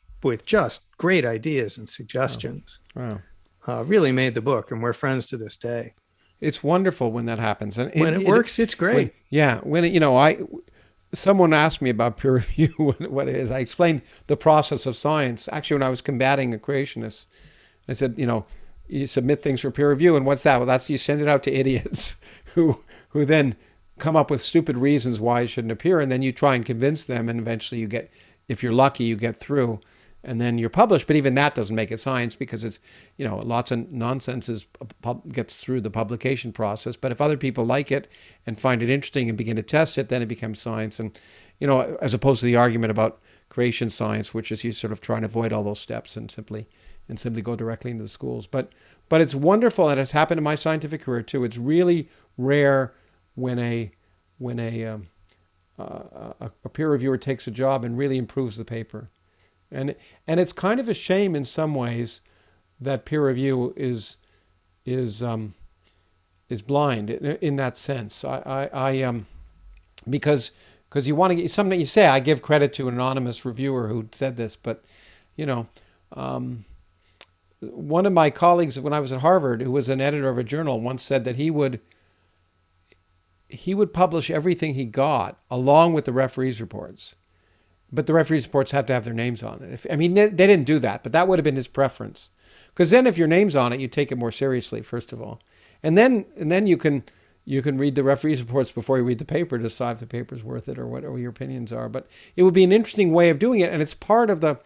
just great ideas and suggestions. Wow. Really made the book, and we're friends to this day. It's wonderful when that happens, and when it works, it's great. Someone asked me about peer review, what it is. I explained the process of science. Actually, when I was combating the creationists, I said, you submit things for peer review, and what's that? Well, that's, you send it out to idiots who then come up with stupid reasons why it shouldn't appear, and then you try and convince them, and eventually you get, if you're lucky, you get through, and then you're published. But even that doesn't make it science, because it's, lots of nonsense gets through the publication process. But if other people like it and find it interesting and begin to test it, then it becomes science. And, as opposed to the argument about creation science, which is you sort of try and avoid all those steps and simply go directly into the schools. But it's wonderful, and it's happened in my scientific career too. It's really rare when a peer reviewer takes a job and really improves the paper, and it's kind of a shame in some ways that peer review is blind in that sense. Because you want to get something. You say, I give credit to an anonymous reviewer who said this, but one of my colleagues when I was at Harvard, who was an editor of a journal, once said that he would publish everything he got along with the referees' reports, But the referees reports have to have their names on it. They didn't do that, but that would have been his preference. Because then if your name's on it, you take it more seriously, first of all. And then you can read the referees reports before you read the paper to decide if the paper's worth it or whatever your opinions are. But it would be an interesting way of doing it, and it's part of the...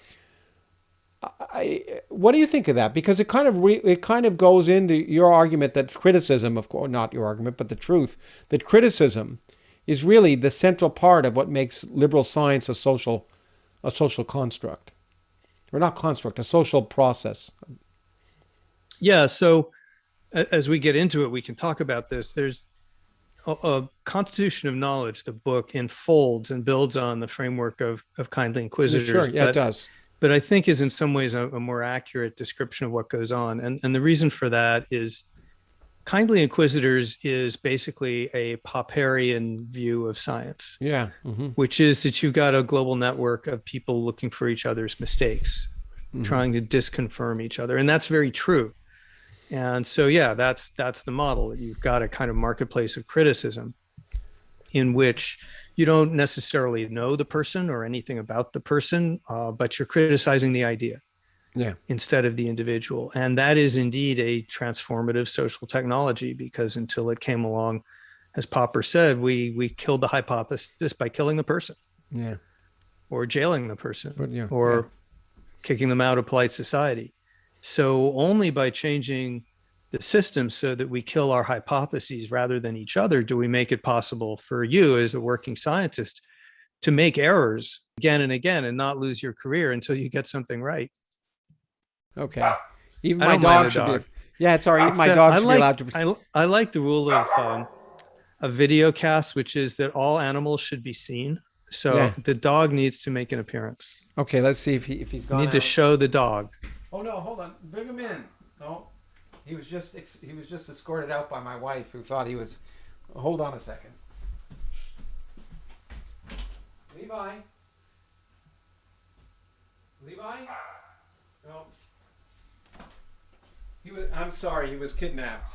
what do you think of that? Because it kind of goes into your argument that criticism, of course, not your argument, but the truth, that criticism is really the central part of what makes liberal science a social construct. Or not construct, a social process. Yeah, so as we get into it, we can talk about this. There's a Constitution of Knowledge, the book, enfolds and builds on the framework of Kindly Inquisitors. Sure, yeah, it does. But I think is in some ways a more accurate description of what goes on. And the reason for that is Kindly Inquisitors is basically a Popperian view of science. Yeah. Which is that you've got a global network of people looking for each other's mistakes, trying to disconfirm each other. And that's very true. And so, yeah, that's the model. You've got a kind of marketplace of criticism in which you don't necessarily know the person or anything about the person, but you're criticizing the idea instead of the individual. And that is indeed a transformative social technology, because until it came along, as Popper said, we killed the hypothesis by killing the person, or jailing the person, or kicking them out of polite society. So only by changing the system so that we kill our hypotheses rather than each other do we make it possible for you as a working scientist to make errors again and again and not lose your career until you get something right. Okay. Even my dog should be... Yeah, it's all right. Even my dog should be allowed to... I like the rule of a video cast, which is that all animals should be seen. So the dog needs to make an appearance. Okay, let's see if he's gone. You need to show the dog. Oh no, hold on. Bring him in. No. He was just escorted out by my wife, who thought he was... Hold on a second. Levi? No. I'm sorry, he was kidnapped.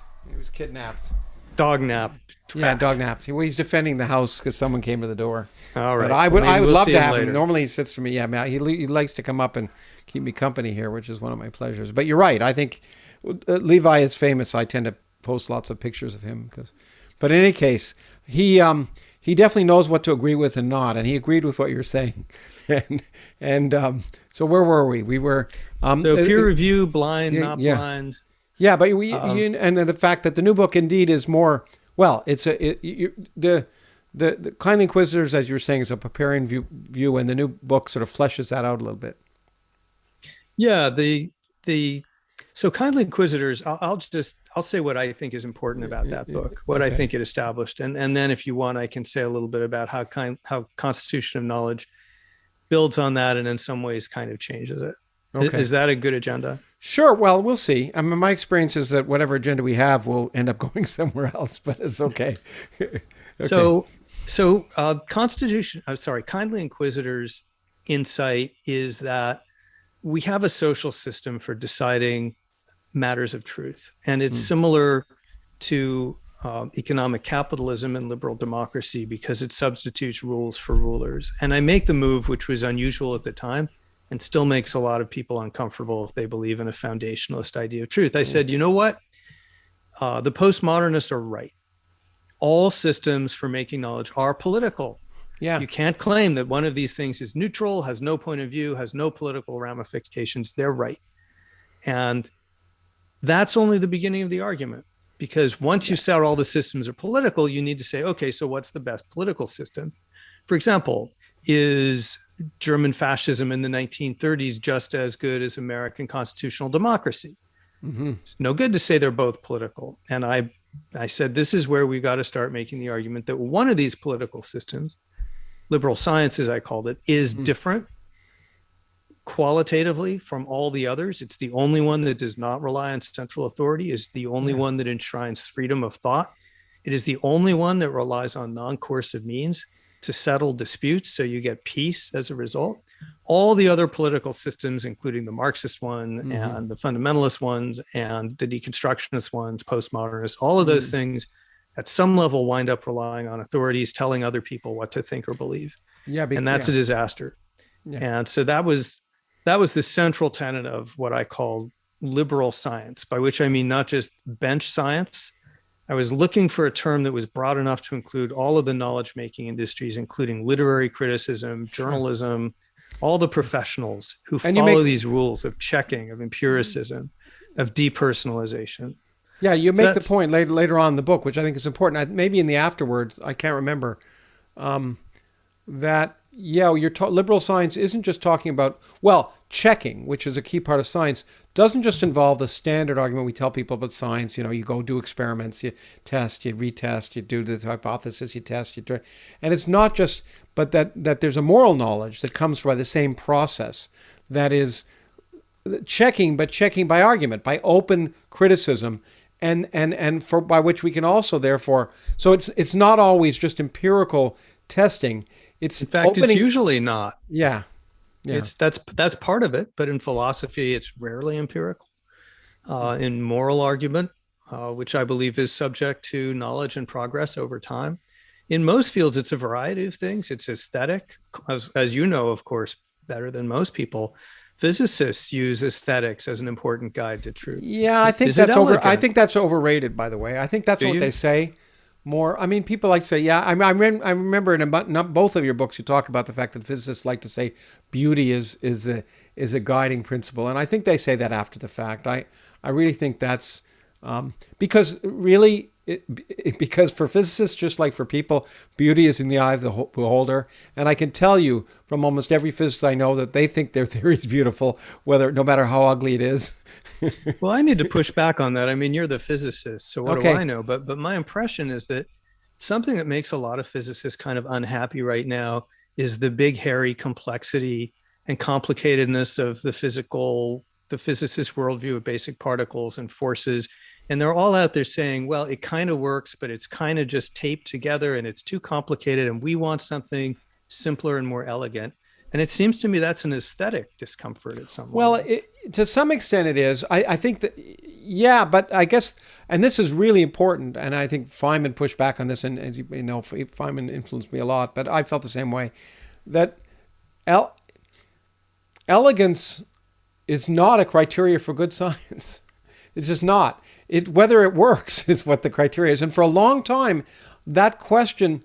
Dog nap. Yeah, dog napped. Well, he's defending the house because someone came to the door. All right. But I would love to have him. Normally he sits to me. Yeah, he likes to come up and keep me company here, which is one of my pleasures. But you're right. I think Levi is famous. I tend to post lots of pictures of him. But in any case, he definitely knows what to agree with and not, and he agreed with what you're saying. and so where were we? We were peer review, blind, not blind. Yeah, but and then the fact that the new book indeed is more, well, the Kindly Inquisitors, as you were saying, is a Popperian view, and the new book sort of fleshes that out a little bit. Yeah, so Kindly Inquisitors, I'll say what I think is important about that book, what I think it established, and then if you want, I can say a little bit about how Constitution of Knowledge builds on that and in some ways kind of changes it. Okay. Is that a good agenda? Sure. Well, we'll see. I mean, my experience is that whatever agenda we have will end up going somewhere else, but it's okay. So Kindly Inquisitors' insight is that we have a social system for deciding matters of truth. And it's similar to economic capitalism and liberal democracy because it substitutes rules for rulers. And I make the move, which was unusual at the time and still makes a lot of people uncomfortable if they believe in a foundationalist idea of truth. I said, you know what? The postmodernists are right. All systems for making knowledge are political. Yeah. You can't claim that one of these things is neutral, has no point of view, has no political ramifications. They're right. And that's only the beginning of the argument, because once you say all the systems are political, you need to say, okay, so what's the best political system? For example, is German fascism in the 1930s just as good as American constitutional democracy? It's no good to say they're both political. And I said, this is where we've got to start making the argument that one of these political systems, liberal science, as I called it, is different qualitatively from all the others. It's the only one that does not rely on central authority, is the only one that enshrines freedom of thought. It is the only one that relies on non-coercive means to settle disputes, so you get peace as a result. All the other political systems, including the Marxist one and the fundamentalist ones and the deconstructionist ones, postmodernists, all of those things at some level wind up relying on authorities telling other people what to think or believe. And that's a disaster. Yeah. And so that was the central tenet of what I call liberal science, by which I mean not just bench science. I was looking for a term that was broad enough to include all of the knowledge making industries, including literary criticism, journalism, all the professionals who And follow these rules of checking, of empiricism, of depersonalization. Yeah, you So make the point later on in the book, which I think is important. Maybe in the afterwards, I can't remember, that, yeah, liberal science isn't just talking about, well, checking, which is a key part of science, doesn't just involve the standard argument we tell people about science. You go do experiments, you test, you retest, you do the hypothesis, you test, you try. And it's not just, but that there's a moral knowledge that comes by the same process that is checking, but checking by argument, by open criticism, and for by which we can also therefore. So it's not always just empirical testing. It's in fact, it's usually not. Yeah. That's part of it, but in philosophy, it's rarely empirical. In moral argument, which I believe is subject to knowledge and progress over time. In most fields, it's a variety of things. It's aesthetic, as you know, of course, better than most people. Physicists use aesthetics as an important guide to truth. Yeah, I think I think that's overrated, by the way. I think that's what they say more. I mean, people like to say, yeah, I remember in both of your books, you talk about the fact that physicists like to say beauty is a guiding principle. And I think they say that after the fact. I really think that's because really, because for physicists, just like for people, beauty is in the eye of the beholder. And I can tell you from almost every physicist I know that they think their theory is beautiful, no matter how ugly it is. Well, I need to push back on that. I mean, you're the physicist, so what do I know? But my impression is that something that makes a lot of physicists kind of unhappy right now is the big, hairy complexity and complicatedness of the physicist worldview of basic particles and forces. And they're all out there saying, well, it kind of works, but it's kind of just taped together and it's too complicated. And we want something simpler and more elegant. And it seems to me that's an aesthetic discomfort at some level. Well, to some extent it is. I think that, yeah, but I guess, and this is really important, and I think Feynman pushed back on this, and as you know, Feynman influenced me a lot, but I felt the same way, that elegance is not a criteria for good science. It's just not. Whether it works is what the criteria is. And for a long time, that question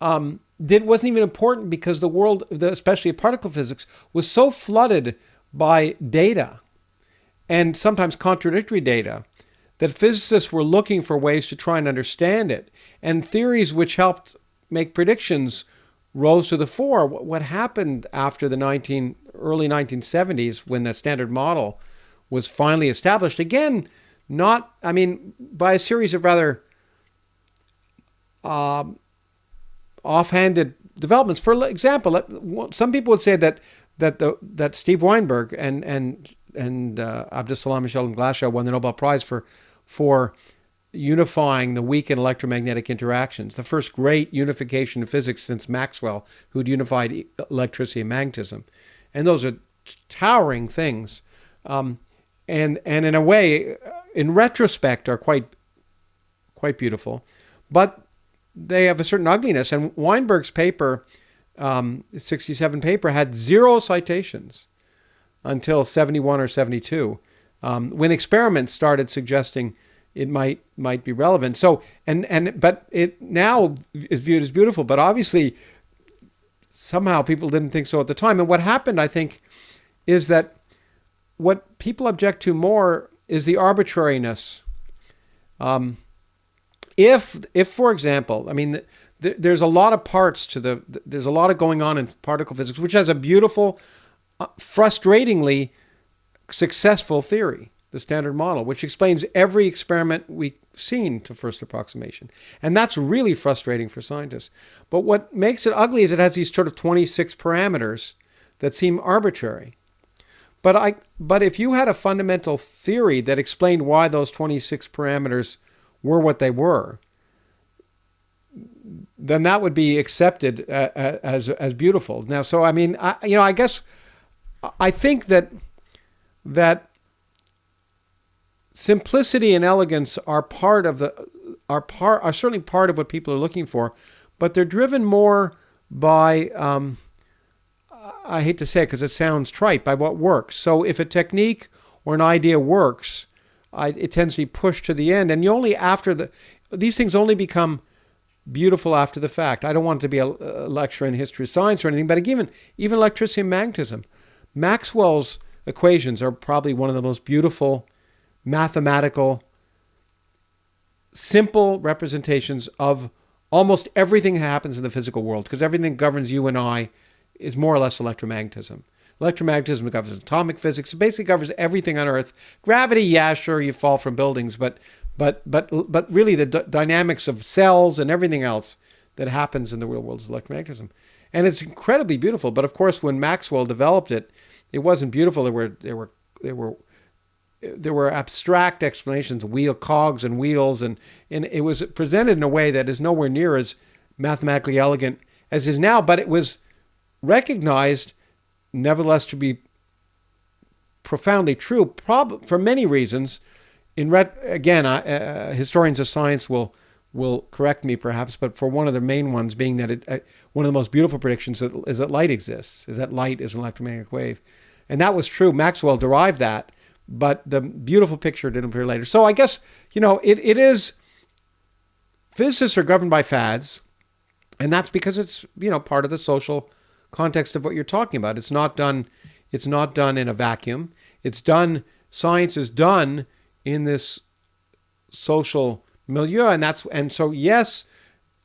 wasn't even important because the world, especially particle physics, was so flooded by data and sometimes contradictory data that physicists were looking for ways to try and understand it. And theories which helped make predictions rose to the fore. What happened after the early 1970s when the Standard Model was finally established, again, by a series of rather offhanded developments. For example, some people would say that Steve Weinberg and Abdus Michel and Glasgow won the Nobel Prize for unifying the weak and electromagnetic interactions, the first great unification of physics since Maxwell, who'd unified electricity and magnetism. And those are towering things. And in a way, in retrospect, are quite beautiful, but they have a certain ugliness. And Weinberg's paper, 67 paper, had 0 citations until 71 or 72, when experiments started suggesting it might be relevant. So but it now is viewed as beautiful, but obviously somehow people didn't think so at the time. And what happened, I think, is that what people object to more is the arbitrariness. If for example, there's a lot of parts to there's a lot of going on in particle physics, which has a beautiful, frustratingly successful theory, the Standard Model, which explains every experiment we've seen to first approximation. And that's really frustrating for scientists. But what makes it ugly is it has these sort of 26 parameters that seem arbitrary. But if you had a fundamental theory that explained why those 26 parameters were what they were, then that would be accepted as beautiful. Now, so I guess I think that simplicity and elegance are certainly part of what people are looking for, but they're driven more by I hate to say it because it sounds trite, by what works. So if a technique or an idea works, it tends to be pushed to the end. And you only these things only become beautiful after the fact. I don't want it to be a lecture in history of science or anything, but even electricity and magnetism. Maxwell's equations are probably one of the most beautiful mathematical, simple representations of almost everything that happens in the physical world, because everything that governs you and I is more or less electromagnetism. Electromagnetism governs atomic physics. It basically covers everything on Earth. Gravity, yeah, sure, you fall from buildings, but really the dynamics of cells and everything else that happens in the real world is electromagnetism. And it's incredibly beautiful. But of course, when Maxwell developed it, it wasn't beautiful. There were abstract explanations, cogs and wheels, and it was presented in a way that is nowhere near as mathematically elegant as is now, but it was recognized nevertheless to be profoundly true, for many reasons. Historians of science will correct me perhaps, but for one of the main ones being that one of the most beautiful predictions is that light exists, is that light is an electromagnetic wave. And that was true. Maxwell derived that, but the beautiful picture didn't appear later. So I guess, it is, physicists are governed by fads, and that's because it's, part of the social context of what you're talking about. It's not done in a vacuum. Science is done in this social milieu, and so yes,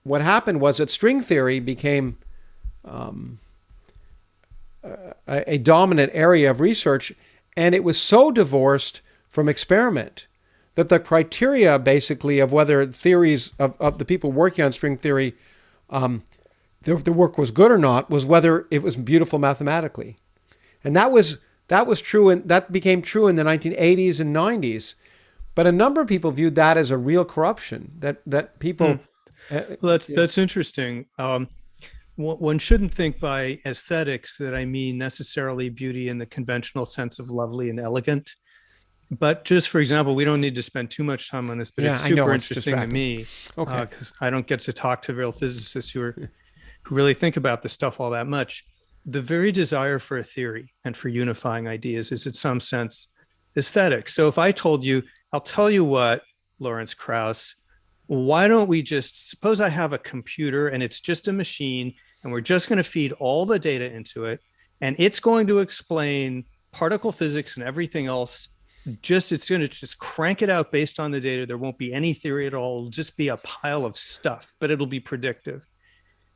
what happened was that string theory became a dominant area of research, and it was so divorced from experiment that the criteria basically of whether theories of the people working on string theory, the work was good or not, was whether it was beautiful mathematically. And that was true, and that became true in the 1980s and 90s. But a number of people viewed that as a real corruption, that people... That's interesting. One shouldn't think by aesthetics that I mean necessarily beauty in the conventional sense of lovely and elegant. But just for example, we don't need to spend too much time on this, but it's super interesting to me because I don't get to talk to real physicists who really think about this stuff all that much. The very desire for a theory and for unifying ideas is in some sense aesthetic. So if I told you, I'll tell you what, Lawrence Krauss, why don't we just suppose I have a computer and it's just a machine and we're just going to feed all the data into it and it's going to explain particle physics and everything else. It's going to just crank it out based on the data. There won't be any theory at all. It'll just be a pile of stuff, but it'll be predictive.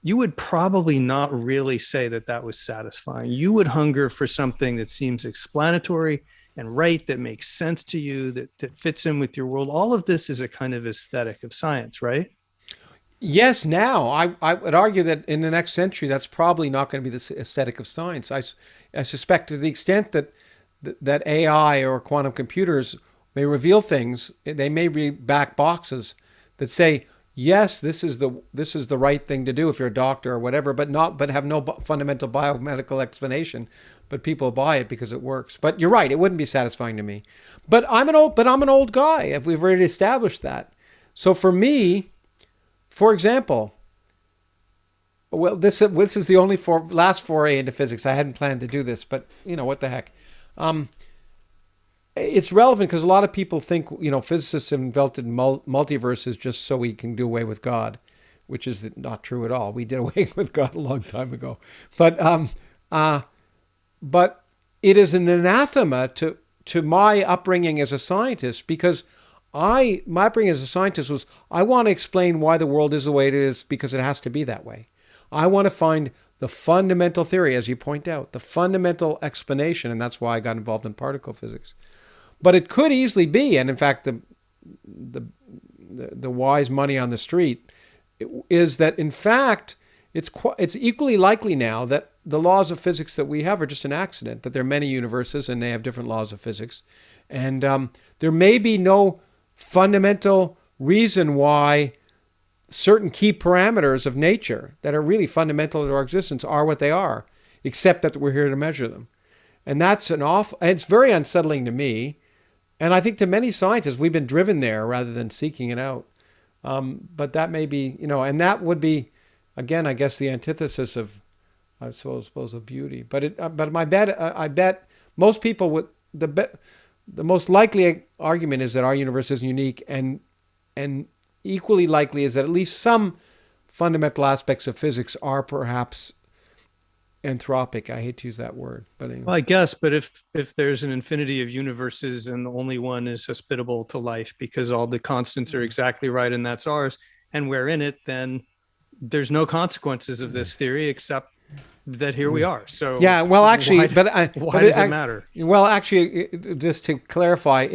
You would probably not really say that was satisfying. You would hunger for something that seems explanatory and right, that makes sense to you, that fits in with your world. All of this is a kind of aesthetic of science, right? Yes, now. I would argue that in the next century, that's probably not going to be the aesthetic of science. I suspect to the extent that AI or quantum computers may reveal things, they may be black boxes that say, yes, this is the right thing to do if you're a doctor or whatever, but have no fundamental biomedical explanation. But people buy it because it works. But you're right, it wouldn't be satisfying to me. But I'm an old guy. If we've already established that. So for me, for example, well, this is the only last foray into physics. I hadn't planned to do this, but what the heck. It's relevant because a lot of people think, physicists have invented multiverses just so we can do away with God, which is not true at all. We did away with God a long time ago. But it is an anathema to my upbringing as a scientist, because my upbringing as a scientist was, I want to explain why the world is the way it is because it has to be that way. I want to find the fundamental theory, as you point out, the fundamental explanation, and that's why I got involved in particle physics. But it could easily be, and in fact, the wise money on the street is that, in fact, it's equally likely now that the laws of physics that we have are just an accident, that there are many universes and they have different laws of physics. And there may be no fundamental reason why certain key parameters of nature that are really fundamental to our existence are what they are, except that we're here to measure them. And it's very unsettling to me. And I think to many scientists, we've been driven there rather than seeking it out. But that may be, and that would be, again, I guess the antithesis of I suppose of beauty. But my bet, I bet most people would the most likely argument is that our universe is unique, and equally likely is that at least some fundamental aspects of physics are perhaps anthropic. I hate to use that word, but anyway. Well, I guess, but if there's an infinity of universes and only one is hospitable to life because all the constants are exactly right and that's ours, and we're in it, then there's no consequences of this theory except that here we are. So yeah, well, actually, why does it matter? Well, actually, just to clarify,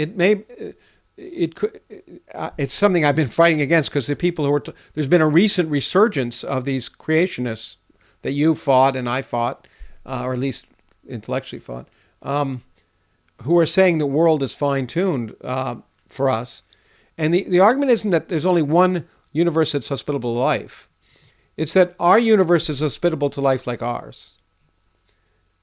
it's something I've been fighting against, because the people who there's been a recent resurgence of these creationists that you fought and I fought, or at least intellectually fought, who are saying the world is fine-tuned for us. And the argument isn't that there's only one universe that's hospitable to life. It's that our universe is hospitable to life like ours.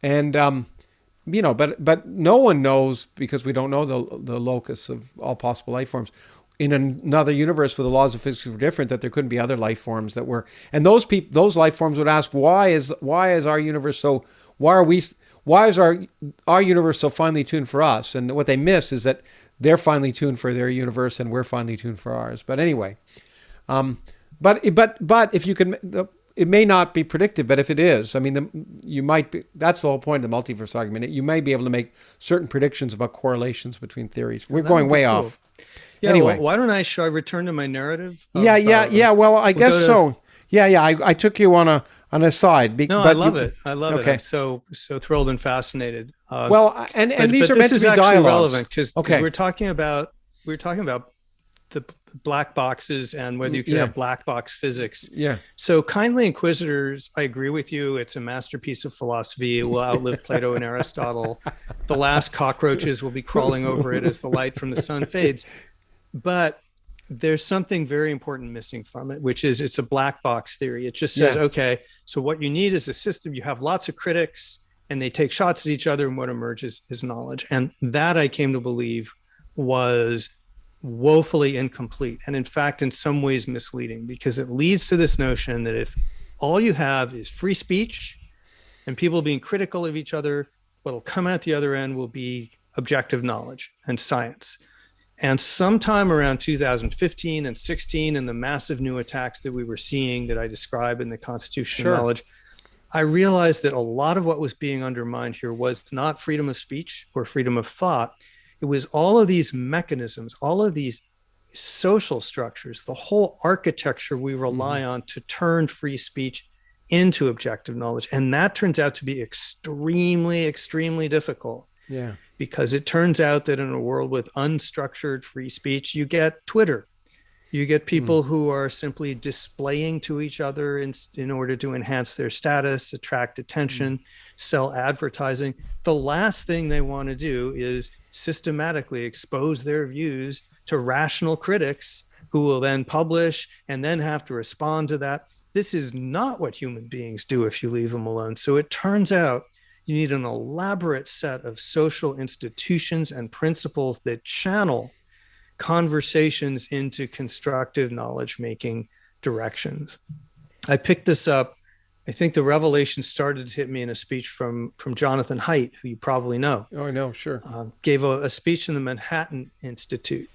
And, but no one knows, because we don't know the locus of all possible life forms. In another universe where the laws of physics were different, that there couldn't be other life forms that were, and those life forms would ask, why is our universe so, why is our universe so finely tuned for us? And what they miss is that they're finely tuned for their universe and we're finely tuned for ours. But anyway, but if you can, it may not be predictive, but if it is, I mean, you might be, that's the whole point of the multiverse argument. You may be able to make certain predictions about correlations between theories. We're going way off. Yeah, anyway, well, why don't I return to my narrative? Yeah. Well, I guess so. Yeah. I took you on a side. I love it. I love it. I'm so thrilled and fascinated. And these are meant to be actually dialogues. Relevant because we're talking about the black boxes and whether you can have black box physics. Yeah. So Kindly Inquisitors, I agree with you. It's a masterpiece of philosophy. It will outlive Plato and Aristotle. The last cockroaches will be crawling over it as the light from the sun fades. But there's something very important missing from it, which is it's a black box theory. It just says, okay, so what you need is a system. You have lots of critics and they take shots at each other, and what emerges is knowledge. And that I came to believe was woefully incomplete. And in fact, in some ways misleading, because it leads to this notion that if all you have is free speech and people being critical of each other, what'll come out the other end will be objective knowledge and science. And sometime around 2015 and 16, and the massive new attacks that we were seeing that I describe in the Constitution of Knowledge, I realized that a lot of what was being undermined here was not freedom of speech or freedom of thought. It was all of these mechanisms, all of these social structures, the whole architecture we rely on to turn free speech into objective knowledge. And that turns out to be extremely, extremely difficult. Yeah. Because it turns out that in a world with unstructured free speech, you get Twitter. You get people who are simply displaying to each other in order to enhance their status, attract attention, sell advertising. The last thing they want to do is systematically expose their views to rational critics who will then publish and then have to respond to that. This is not what human beings do if you leave them alone. So it turns out you need an elaborate set of social institutions and principles that channel conversations into constructive knowledge-making directions. I picked this up. I think the revelation started to hit me in a speech from Jonathan Haidt, who you probably know. Oh, I know, sure. Gave a speech in the Manhattan Institute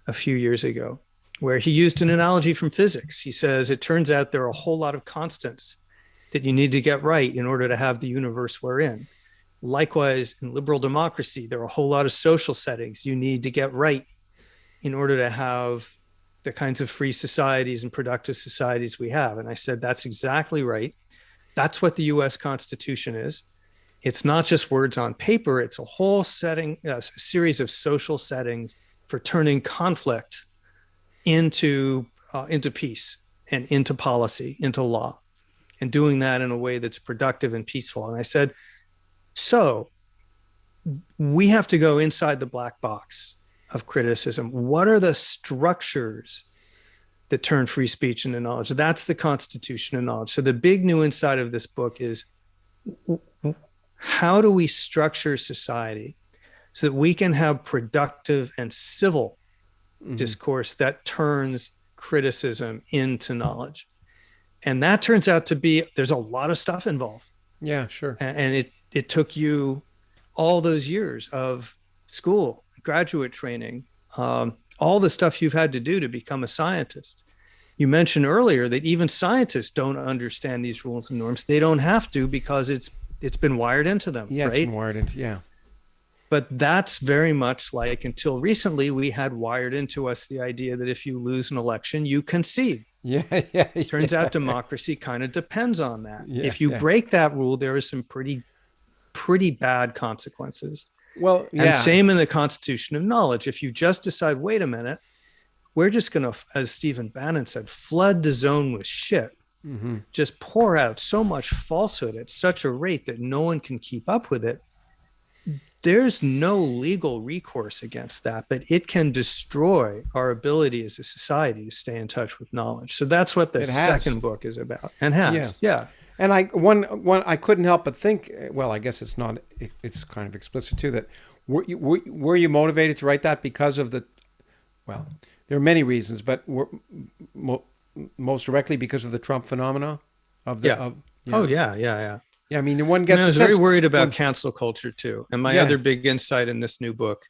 a few years ago, where he used an analogy from physics. He says, it turns out there are a whole lot of constants that you need to get right in order to have the universe we're in. Likewise, in liberal democracy, there are a whole lot of social settings you need to get right in order to have the kinds of free societies and productive societies we have. And I said, that's exactly right. That's what the US Constitution is. It's not just words on paper. It's a whole setting, a series of social settings for turning conflict into peace and into policy, into law, and doing that in a way that's productive and peaceful. And I said, so we have to go inside the black box of criticism. What are the structures that turn free speech into knowledge? That's the Constitution of knowledge. So the big new insight of this book is, how do we structure society so that we can have productive and civil discourse that turns criticism into knowledge? And that turns out to be, there's a lot of stuff involved. Yeah, sure. And it took you all those years of school, graduate training, all the stuff you've had to do to become a scientist. You mentioned earlier that even scientists don't understand these rules and norms. They don't have to because it's been wired into them, Yeah, it's right? been wired into, yeah. But that's very much like until recently, we had wired into us the idea that if you lose an election, you concede. Yeah, yeah, Turns yeah, out democracy kind of depends on that. yeah, If you yeah. break that rule, there is some pretty bad consequences. Well, And yeah. same in the Constitution of Knowledge. If you just decide, wait a minute, we're just going to, as Stephen Bannon said, flood the zone with shit, Hmm. just pour out so much falsehood at such a rate that no one can keep up with it. There's no legal recourse against that, but it can destroy our ability as a society to stay in touch with knowledge. So that's what the It has. second book is about, and has. Yeah. And one I couldn't help but think. Well, I guess it's not. It's kind of explicit too. That were you motivated to write that because of the? Well, there are many reasons, but most directly because of the Trump phenomena. Yeah. Oh, yeah. Yeah, I mean, one And gets I a was sense. very worried about cancel culture too. And my Yeah. other big insight in this new book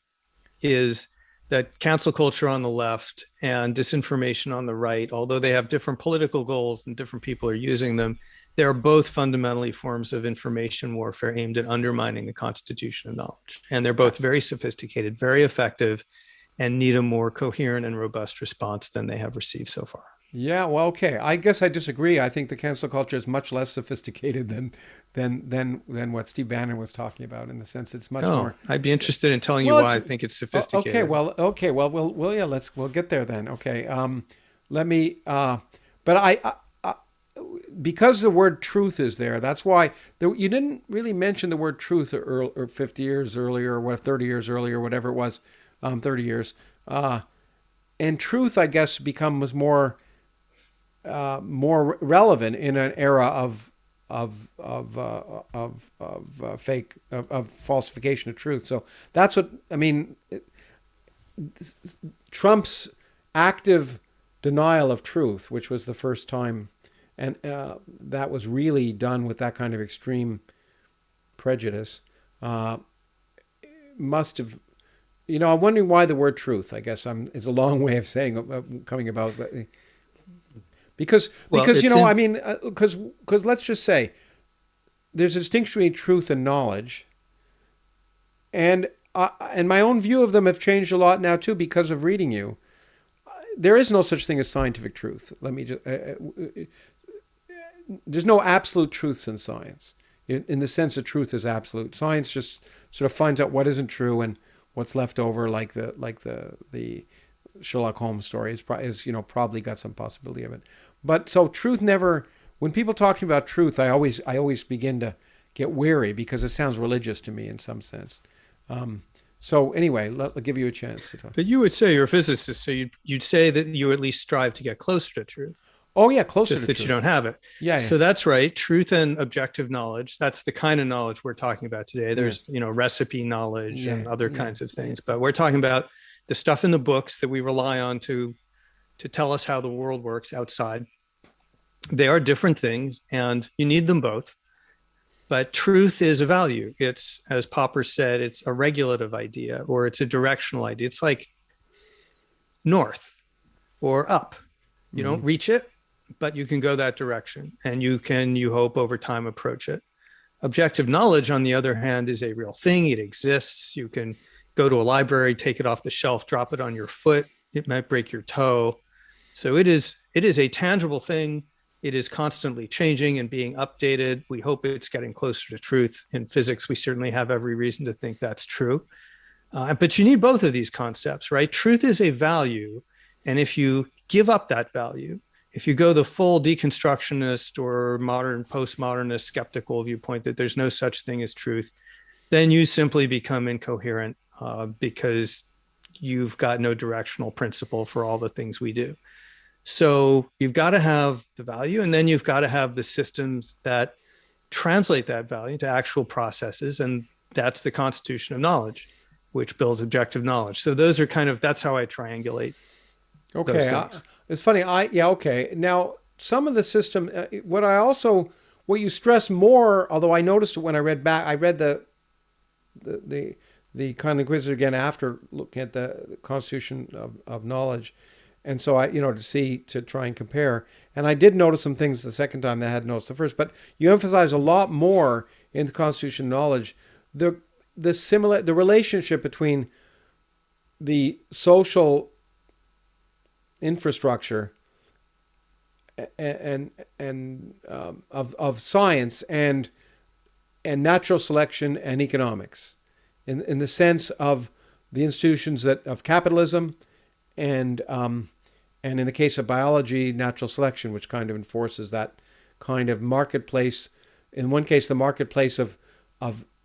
is that cancel culture on the left and disinformation on the right, although they have different political goals and different people are using them, they're both fundamentally forms of information warfare aimed at undermining the Constitution of Knowledge. And they're both very sophisticated, very effective, and need a more coherent and robust response than they have received so far. Yeah, well, okay. I guess I disagree. I think the cancel culture is much less sophisticated than what Steve Bannon was talking about. In the sense, it's much more. I'd be interested in telling you Well, why I think it's sophisticated. Okay. Well, yeah. We'll get there then. Okay. Let me. But I because the word truth is there. That's why you didn't really mention the word truth or 50 years earlier, or 30 years earlier, whatever it was, 30 years. And truth, I guess, becomes more relevant in an era of falsification of truth. So that's what I mean. Trump's active denial of truth, which was the first time, and that was really done with that kind of extreme prejudice, must have. I'm wondering why the word truth. I guess is a long way of saying coming about. Because because let's just say there's a distinction between truth and knowledge, and my own view of them have changed a lot now too because of reading you. There is no such thing as scientific truth. Let me just. There's no absolute truths in science, in the sense that truth is absolute. Science just sort of finds out what isn't true and what's left over, like the Sherlock Holmes story is probably got some possibility of it. But so truth never. When people talk about truth, I always begin to get weary because it sounds religious to me in some sense. So anyway, I'll give you a chance to talk. But you would say you're a physicist, so you'd say that you at least strive to get closer to truth. Oh yeah, closer just to that truth. You don't have it. Yeah. So that's right. Truth and objective knowledge. That's the kind of knowledge we're talking about today. There's recipe knowledge and other kinds of things, but we're talking about the stuff in the books that we rely on to tell us how the world works outside. They are different things, and you need them both. But truth is a value. It's, as Popper said, it's a regulative idea, or it's a directional idea. It's like north or up. You don't reach it, but you can go that direction, and you hope over time approach it. Objective knowledge, on the other hand, is a real thing. It exists. You can go to a library, take it off the shelf, drop it on your foot. It might break your toe. So it is a tangible thing. It is constantly changing and being updated. We hope it's getting closer to truth. In physics, we certainly have every reason to think that's true. But you need both of these concepts, right? Truth is a value. And if you give up that value, if you go the full deconstructionist or modern postmodernist skeptical viewpoint that there's no such thing as truth, then you simply become incoherent because you've got no directional principle for all the things we do. So you've got to have the value, and then you've got to have the systems that translate that value to actual processes. And that's the Constitution of Knowledge, which builds objective knowledge. So those are that's how I triangulate. Okay. It's funny. Okay. Now, some of the system, what what you stress more, although I noticed it when I read the Kindly Inquisitor again after looking at the Constitution of Knowledge, and so I, to try and compare, and I did notice some things the second time that I hadn't noticed the first. But you emphasize a lot more in the Constitution of Knowledge the relationship between the social infrastructure and of science and natural selection and economics, in the sense of the institutions of capitalism and in the case of biology, natural selection, which kind of enforces that kind of marketplace. In one case, the marketplace of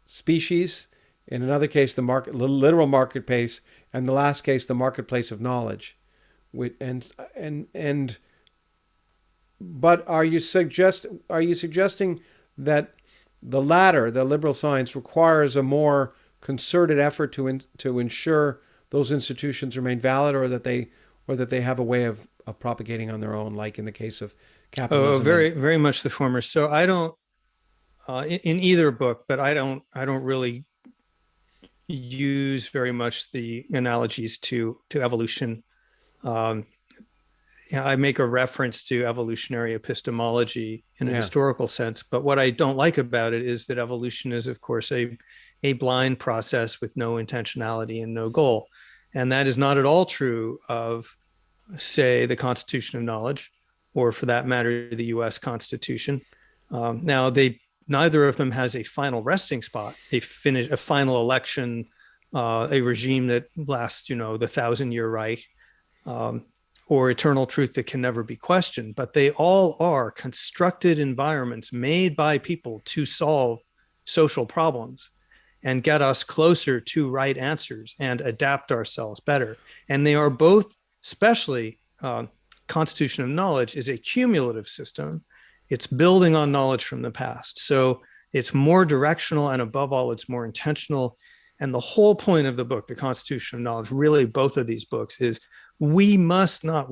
species. In another case, the literal marketplace, and the last case, the marketplace of knowledge. But are you suggesting that the latter, the liberal science, requires a more concerted effort to ensure those institutions remain valid, or that they have a way of propagating on their own, like in the case of capitalism? Oh, very much the former. So I don't in either book, but I don't really use very much the analogies to evolution. I make a reference to evolutionary epistemology in a historical sense, but what I don't like about it is that evolution is, of course, a blind process with no intentionality and no goal. And that is not at all true of, say, the Constitution of Knowledge, or for that matter, the US Constitution. Now, neither of them has a final resting spot, a final election, a regime that lasts, the 1,000-year right, or eternal truth that can never be questioned. But they all are constructed environments made by people to solve social problems and get us closer to right answers and adapt ourselves better. And they are both, especially Constitution of Knowledge is a cumulative system. It's building on knowledge from the past. So it's more directional, and above all, it's more intentional. And the whole point of the book, the Constitution of Knowledge, really both of these books, is we must not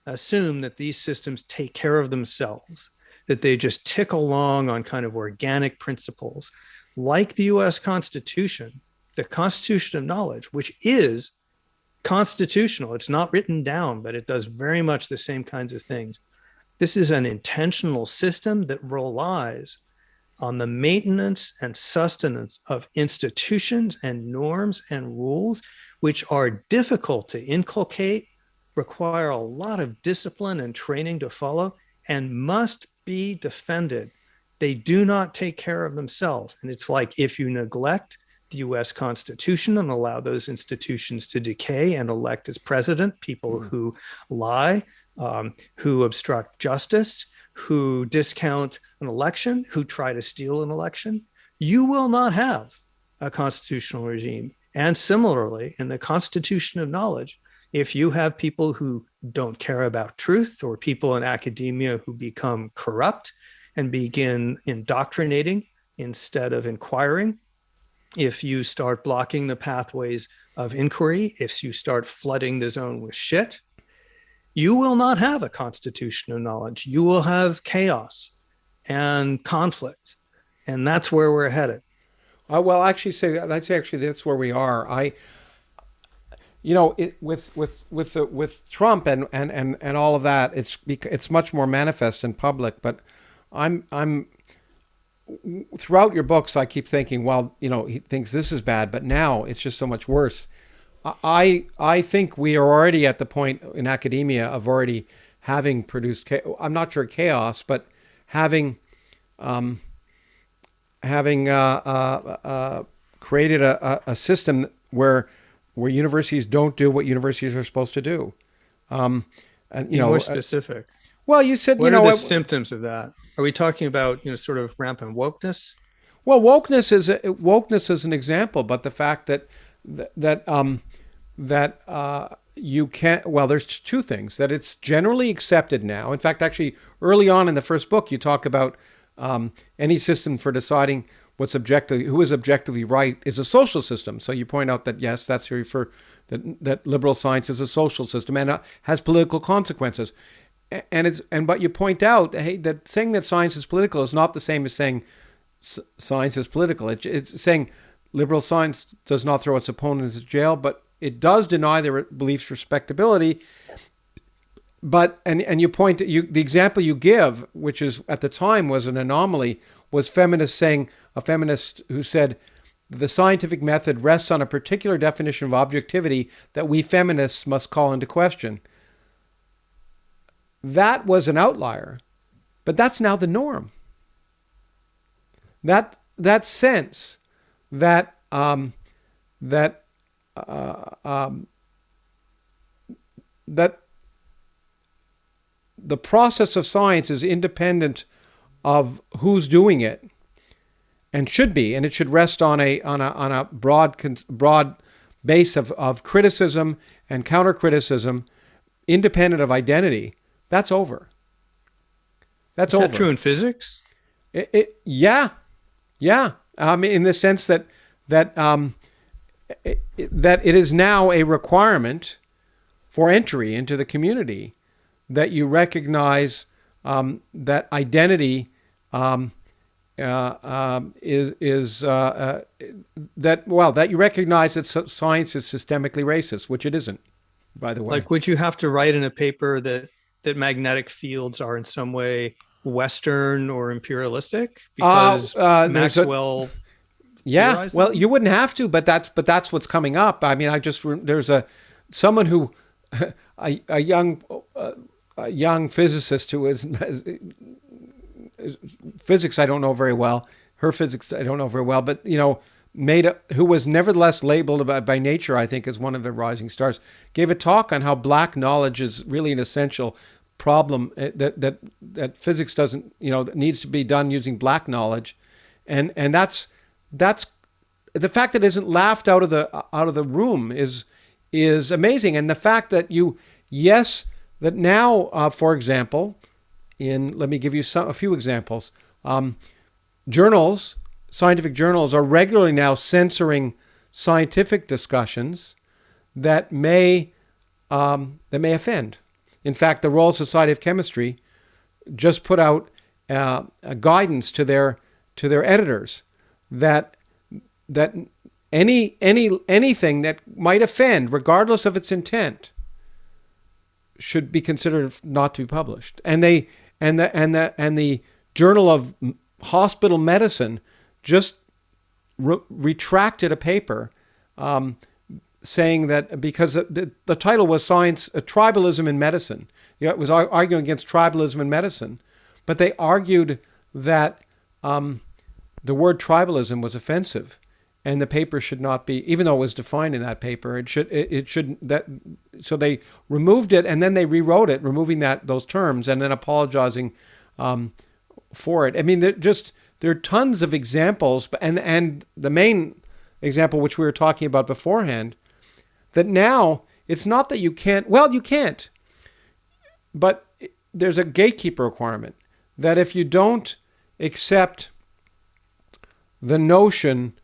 assume that these systems take care of themselves, that they just tick along on kind of organic principles. Like the US Constitution, the Constitution of Knowledge, which is constitutional, it's not written down, but it does very much the same kinds of things. This is an intentional system that relies on the maintenance and sustenance of institutions and norms and rules, which are difficult to inculcate, require a lot of discipline and training to follow, and must be defended. They do not take care of themselves. And it's like, if you neglect the US Constitution and allow those institutions to decay and elect as president people who lie, who obstruct justice, who discount an election, who try to steal an election, you will not have a constitutional regime. And similarly, in the Constitution of Knowledge, if you have people who don't care about truth, or people in academia who become corrupt and begin indoctrinating instead of inquiring, if you start blocking the pathways of inquiry, if you start flooding the zone with shit, you will not have a Constitution of Knowledge. You will have chaos and conflict. And that's where we're headed. Well, I'd say that's where we are. With Trump and all of that, it's much more manifest in public. But I'm throughout your books, I keep thinking, well, he thinks this is bad, but now it's just so much worse. I think we are already at the point in academia of already having produced, I'm not sure chaos, but having created a system where universities don't do what universities are supposed to do. And more specific. Well, you said what are the symptoms of that? Are we talking about sort of rampant wokeness? Well, wokeness is an example, but the fact that you can't. Well, there's two things: that it's generally accepted now. In fact, actually, early on in the first book, you talk about any system for deciding who is objectively right is a social system. So you point out that yes, that liberal science is a social system and has political consequences. but you point out, hey, that saying that science is political is not the same as saying science is political. It's saying liberal science does not throw its opponents in jail, but it does deny their beliefs respectability. But and you point the example you give, which is at the time was an anomaly, was a feminist who said the scientific method rests on a particular definition of objectivity that we feminists must call into question. That was an outlier, but that's now the norm. That sense that that the process of science is independent of who's doing it, and should be, and it should rest on a broad base of criticism and counter criticism, independent of identity. That's over. That's over. Is that true in physics? Yeah. In the sense that it is now a requirement for entry into the community that you recognize that identity that you recognize that science is systemically racist, which it isn't, by the way. Like, would you have to write in a paper that magnetic fields are in some way Western or imperialistic? Because Maxwell. Yeah, well, you wouldn't have to, but that's what's coming up. I mean, there's someone who a young physicist who is physics I don't know very well. Her physics I don't know very well, but who was nevertheless labeled by Nature, I think, as one of the rising stars, gave a talk on how black knowledge is really an essential problem that physics doesn't, that needs to be done using black knowledge, and that's the fact that it isn't laughed out of the room is amazing, and the fact that that now, for example, let me give you a few examples. Scientific journals are regularly now censoring scientific discussions that may offend. In fact, the Royal Society of Chemistry just put out a guidance to their editors that anything that might offend, regardless of its intent, should be considered not to be published. And the Journal of Hospital Medicine just retracted a paper saying that because the title was Science, Tribalism in Medicine. It was arguing against tribalism in medicine, but they argued that the word tribalism was offensive, and the paper should not be, even though it was defined in that paper, it shouldn't. So they removed it, and then they rewrote it, removing those terms, and then apologizing for it. I mean, there are tons of examples, and the main example, which we were talking about beforehand, that now it's not that you can't. Well, you can't, but there's a gatekeeper requirement that if you don't accept the notion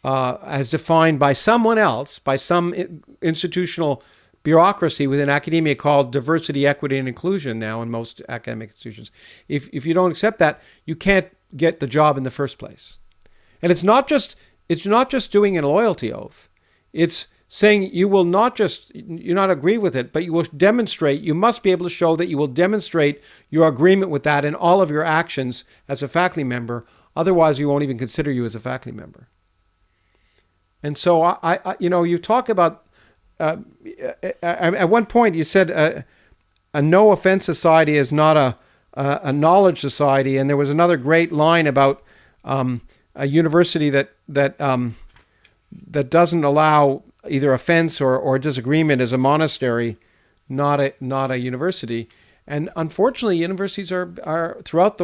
as defined by someone else, by some institutional bureaucracy within academia called diversity, equity, and inclusion now in most academic institutions. If you don't accept that, you can't get the job in the first place. And it's not just doing a loyalty oath. It's saying you not agree with it, but you will demonstrate, you must be able to show that you will demonstrate your agreement with that in all of your actions as a faculty member. Otherwise, we won't even consider you as a faculty member. And so, you talk about, at one point you said a no offense society is not a knowledge society. And there was another great line about a university that doesn't allow either offense or disagreement as a monastery, not a university. And unfortunately, universities are throughout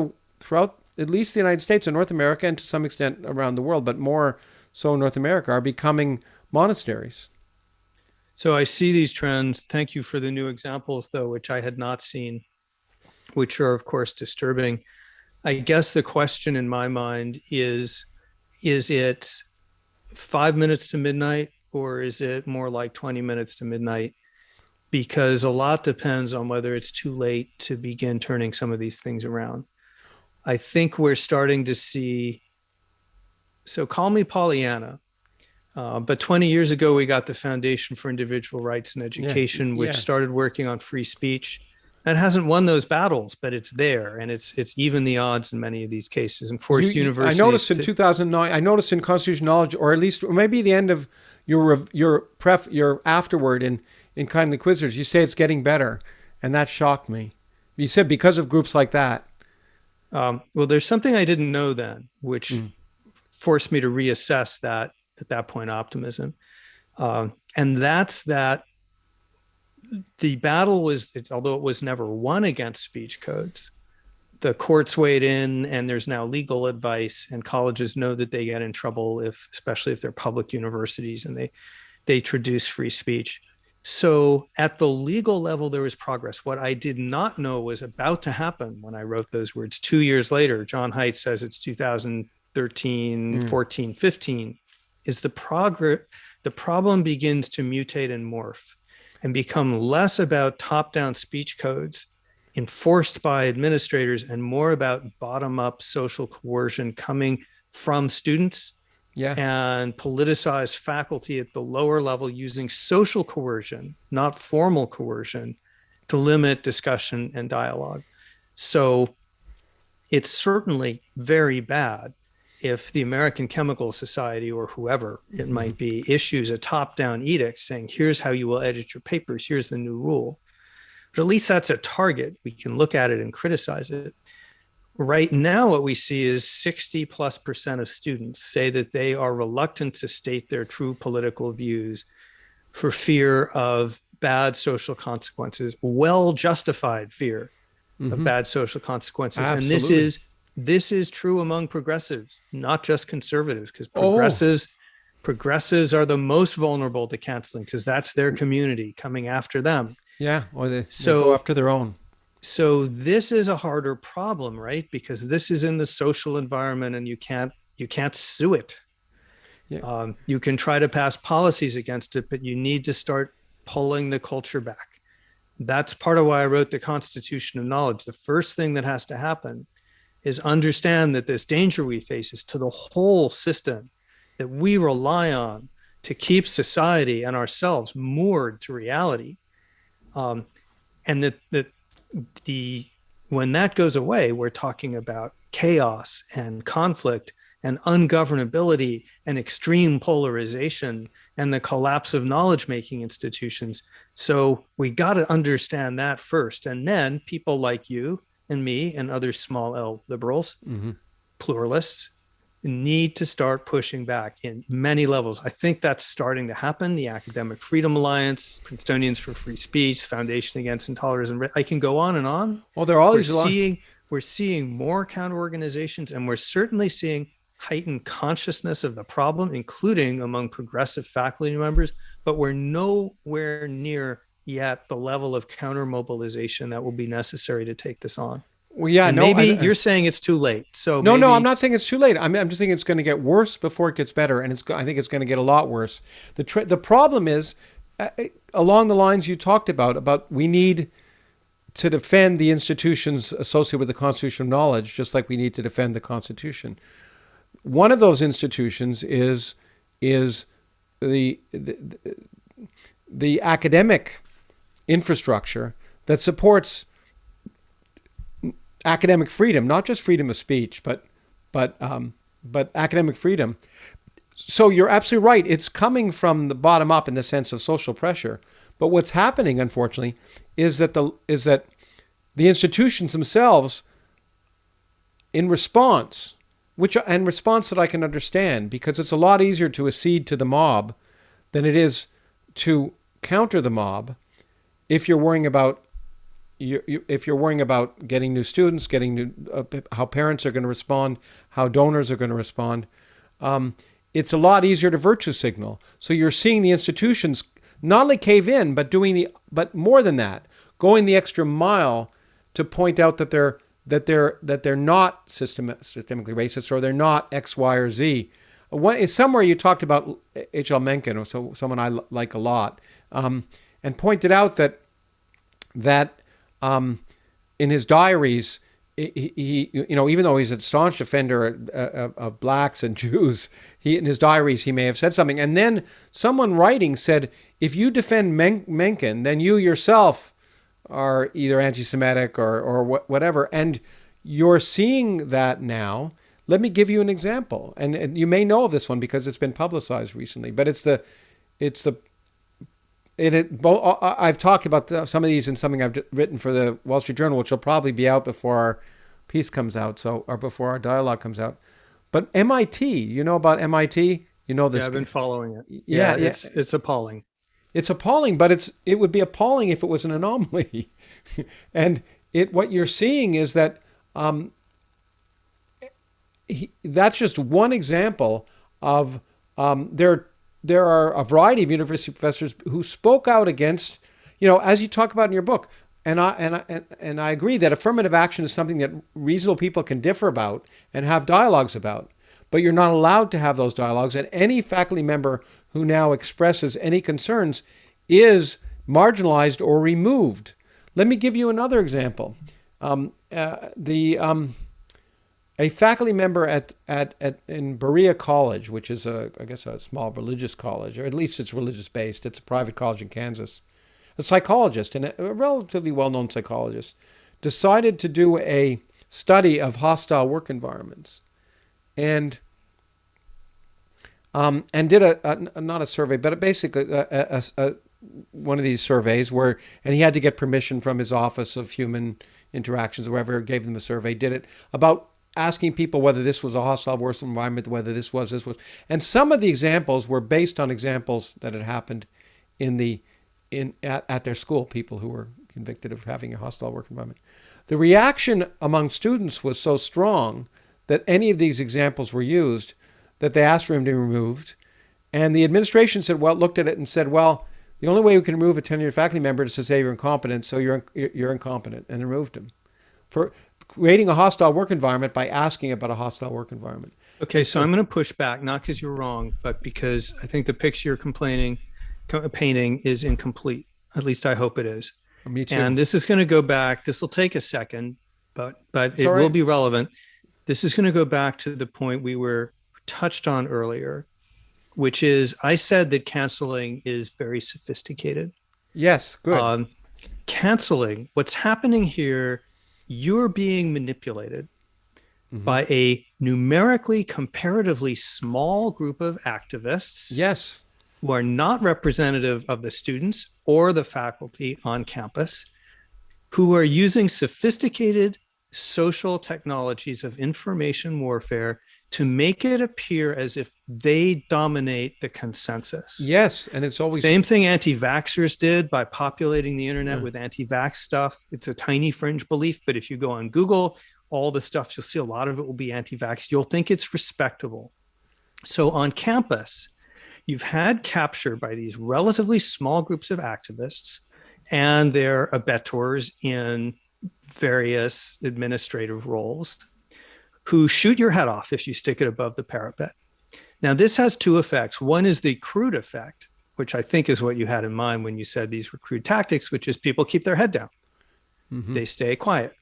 at least the United States and North America, and to some extent around the world, but more so North America, are becoming monasteries. So I see these trends. Thank you for the new examples, though, which I had not seen, which are, of course, disturbing. I guess the question in my mind is it 5 minutes to midnight, or is it more like 20 minutes to midnight? because a lot depends on whether it's too late to begin turning some of these things around. I think we're starting to see, so call me Pollyanna, but 20 years ago, we got the Foundation for Individual Rights and Education, which started working on free speech. And hasn't won those battles, but it's there, and it's even the odds in many of these cases. And forced universities. I noticed in 2009. I noticed in Constitutional Knowledge, or at least, or maybe the end of your afterword in Kindly Inquisitors, you say it's getting better, and that shocked me. You said because of groups like that. Well, there's something I didn't know then, which forced me to reassess that at that point optimism, and that's that. The battle was, although it was never won against speech codes, the courts weighed in, and there's now legal advice, and colleges know that they get in trouble especially if they're public universities and they traduce free speech. So at the legal level, there was progress. What I did not know was about to happen when I wrote those words 2 years later. John Haidt says it's 2013, 14, 15, is the problem begins to mutate and morph and become less about top-down speech codes enforced by administrators and more about bottom-up social coercion coming from students and politicized faculty at the lower level using social coercion, not formal coercion, to limit discussion and dialogue. So it's certainly very bad if the American Chemical Society or whoever it might be issues a top-down edict saying, here's how you will edit your papers, here's the new rule. But at least that's a target. We can look at it and criticize it. Right now, what we see is 60+% of students say that they are reluctant to state their true political views for fear of bad social consequences, well-justified fear of bad social consequences. Absolutely. And this is true among progressives, not just conservatives, because progressives are the most vulnerable to canceling because that's their community coming after them. Yeah, or they go after their own. So this is a harder problem, right? Because this is in the social environment, and you can't sue it. Yeah. You can try to pass policies against it, but you need to start pulling the culture back. That's part of why I wrote the Constitution of Knowledge. The first thing that has to happen is understand that this danger we face is to the whole system that we rely on to keep society and ourselves moored to reality. And that when that goes away, we're talking about chaos and conflict and ungovernability and extreme polarization and the collapse of knowledge-making institutions. So we got to understand that first. And then people like you and me and other small L liberals, pluralists, need to start pushing back in many levels. I think that's starting to happen. The Academic Freedom Alliance, Princetonians for Free Speech, Foundation Against Intolerance, and I can go on and on. Well, there are all we're seeing more counter organizations, and we're certainly seeing heightened consciousness of the problem, including among progressive faculty members, but we're nowhere near yet the level of counter mobilization that will be necessary to take this on. Well, yeah, and maybe you're saying it's too late. So no, I'm not saying it's too late. I'm just saying it's going to get worse before it gets better, and I think it's going to get a lot worse. The problem is along the lines you talked about we need to defend the institutions associated with the Constitution of Knowledge, just like we need to defend the Constitution. One of those institutions is the academic infrastructure that supports academic freedom, not just freedom of speech, but academic freedom. So you're absolutely right. It's coming from the bottom up in the sense of social pressure. But what's happening, unfortunately, is that the institutions themselves, in response that I can understand, because it's a lot easier to accede to the mob than it is to counter the mob if you're worrying about getting new students, getting new how parents are going to respond, how donors are going to respond. It's a lot easier to virtue signal. So you're seeing the institutions not only cave in, but more than that, going the extra mile to point out that they're not systemically racist, or they're not X, Y, or Z. Somewhere you talked about H.L. Mencken, so someone I like a lot, and pointed out that in his diaries, he even though he's a staunch defender of blacks and Jews, in his diaries he may have said something. And then someone writing said, if you defend Mencken, then you yourself are either anti-Semitic or whatever. And you're seeing that now. Let me give you an example. And you may know of this one because it's been publicized recently, but I've talked about some of these in something I've written for the Wall Street Journal, which will probably be out before our piece comes out, or before our dialogue comes out. But MIT, you know about MIT? You know this. Yeah, I've been following it. Yeah. It's appalling. It's appalling, but it would be appalling if it was an anomaly. And what you're seeing is that that's just one example of there are a variety of university professors who spoke out against, as you talk about in your book. And I agree that affirmative action is something that reasonable people can differ about and have dialogues about. But you're not allowed to have those dialogues. And any faculty member who now expresses any concerns is marginalized or removed. Let me give you another example. A faculty member in Berea College, which is I guess a small religious college, or at least it's religious based. It's a private college in Kansas. A psychologist, and a relatively well-known psychologist, decided to do a study of hostile work environments, and did not a survey, but basically one of these surveys and he had to get permission from his Office of Human Interactions, whoever gave them the survey, did it about asking people whether this was a hostile work environment, whether this was. And some of the examples were based on examples that had happened at their school, people who were convicted of having a hostile work environment. The reaction among students was so strong that any of these examples were used that they asked for him to be removed. And the administration looked at it and said, well, the only way we can remove a tenured faculty member is to say you're incompetent, so you're incompetent, and removed him for creating a hostile work environment by asking about a hostile work environment. Okay, so I'm going to push back, not because you're wrong, but because I think the picture you're painting is incomplete. At least I hope it is. Me too. And this is going to go back. This will take a second, but it will be relevant. This is going to go back to the point we were touched on earlier, which is I said that canceling is very sophisticated. Yes, good. Canceling, what's happening here, you're being manipulated by a numerically comparatively small group of activists. Yes. Who are not representative of the students or the faculty on campus, who are using sophisticated social technologies of information warfare to make it appear as if they dominate the consensus. Yes, and it's always... Same thing anti-vaxxers did by populating the internet with anti-vax stuff. It's a tiny fringe belief, but if you go on Google, all the stuff, you'll see a lot of it will be anti-vax. You'll think it's respectable. So on campus, you've had capture by these relatively small groups of activists and their abettors in various administrative roles who shoot your head off if you stick it above the parapet. Now, this has two effects. One is the crude effect, which I think is what you had in mind when you said these were crude tactics, which is people keep their head down. They stay quiet.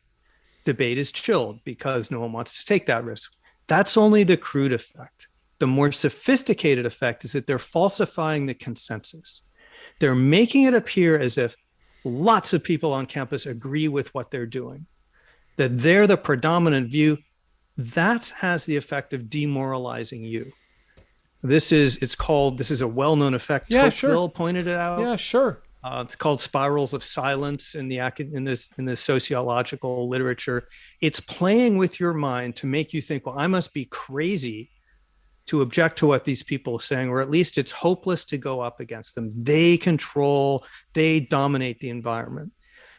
Debate is chilled because no one wants to take that risk. That's only the crude effect. The more sophisticated effect is that they're falsifying the consensus. They're making it appear as if lots of people on campus agree with what they're doing, that they're the predominant view. That has the effect of demoralizing you. This is a well-known effect. Yeah, Tocqueville pointed it out. Yeah, sure. It's called spirals of silence in the sociological literature. It's playing with your mind to make you think, well, I must be crazy to object to what these people are saying, or at least it's hopeless to go up against them. They dominate the environment.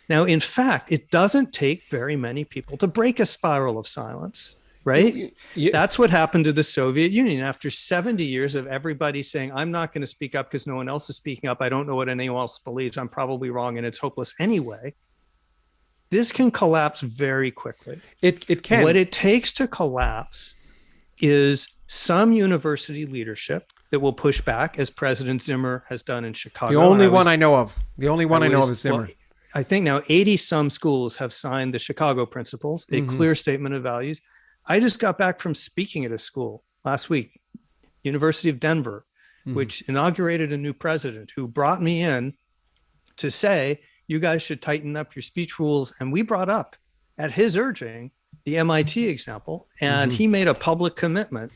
Now, in fact, it doesn't take very many people to break a spiral of silence, right? That's what happened to the Soviet Union. After 70 years of everybody saying, I'm not going to speak up because no one else is speaking up. I don't know what anyone else believes. I'm probably wrong and it's hopeless anyway. This can collapse very quickly. It can. What it takes to collapse is some university leadership that will push back, as President Zimmer has done in Chicago. The only one I know of. The only one I know of is Zimmer. Well, I think now 80 some schools have signed the Chicago Principles, a clear statement of values. I just got back from speaking at a school last week, University of Denver, which inaugurated a new president who brought me in to say, you guys should tighten up your speech rules. And we brought up, at his urging, the MIT example. And he made a public commitment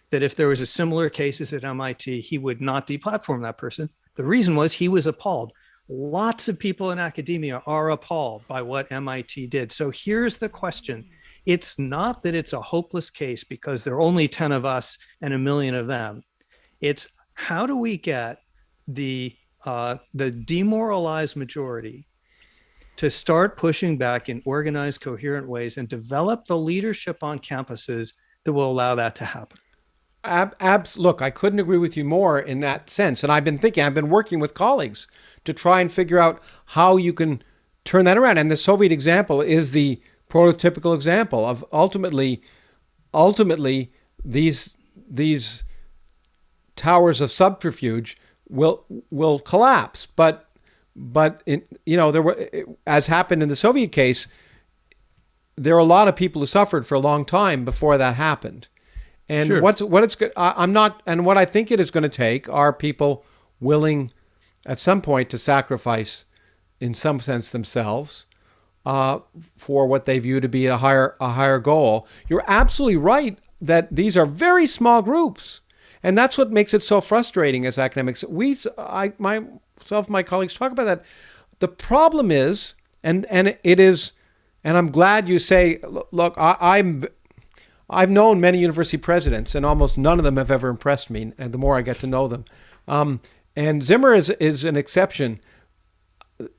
that if there was a similar cases at MIT, he would not deplatform that person. The reason was he was appalled. Lots of people in academia are appalled by what MIT did. So here's the question. It's not that it's a hopeless case because there are only 10 of us and a million of them. It's how do we get the demoralized majority to start pushing back in organized, coherent ways and develop the leadership on campuses that will allow that to happen. Look, I couldn't agree with you more in that sense. And I've been working with colleagues to try and figure out how you can turn that around. And the Soviet example is the prototypical example of ultimately these towers of subterfuge will collapse. But there were, as happened in the Soviet case, there are a lot of people who suffered for a long time before that happened. And sure. what I think it is going to take are people willing at some point to sacrifice, in some sense, themselves for what they view to be a higher goal. You're absolutely right that these are very small groups, and that's what makes it so frustrating as academics. Myself, my colleagues talk about that. The problem is, and it is, and I'm glad you say, look, I've known many university presidents, and almost none of them have ever impressed me. And the more I get to know them, and Zimmer is an exception.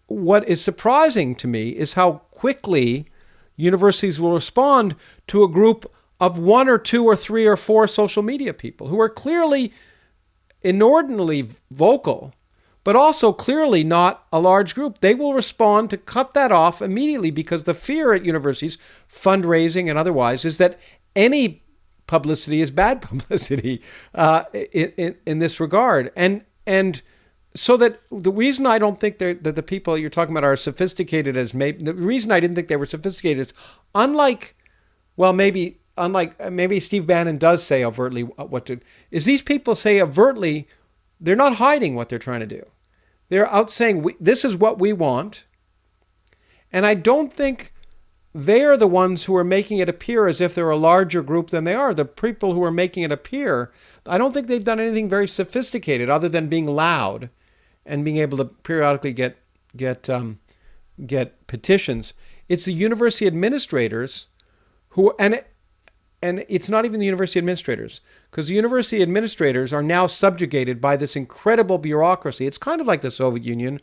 What is surprising to me is how quickly universities will respond to a group of 1 or 2 or 3 or 4 social media people who are clearly inordinately vocal, but also clearly not a large group. They will respond to cut that off immediately because the fear at universities, fundraising and otherwise, is that any publicity is bad publicity in this regard. And so that the reason I don't think that the people you're talking about are sophisticated as the reason I didn't think they were sophisticated is unlike Steve Bannon does say overtly these people say overtly, they're not hiding what they're trying to do. They're out saying, this is what we want. And I don't think they are the ones who are making it appear as if they're a larger group than they are. The people who are making it appear, I don't think they've done anything very sophisticated other than being loud and being able to periodically get petitions. It's the university administrators who, and it's not even the university administrators, because the university administrators are now subjugated by this incredible bureaucracy. It's kind of like the Soviet Union,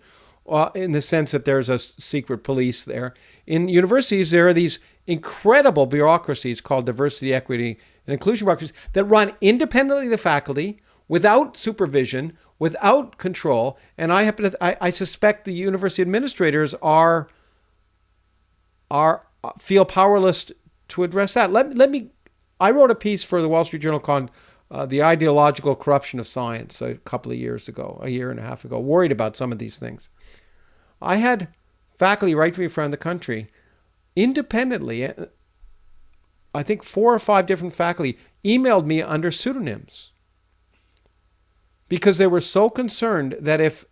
in the sense that there's a secret police there. In universities, there are these incredible bureaucracies called diversity, equity, and inclusion bureaucracies that run independently of the faculty, without supervision, without control. And I suspect the university administrators feel powerless to address that. I wrote a piece for the Wall Street Journal called The Ideological Corruption of Science a year and a half ago, worried about some of these things. I had faculty right around the country, independently, I think 4 or 5 different faculty emailed me under pseudonyms because they were so concerned that if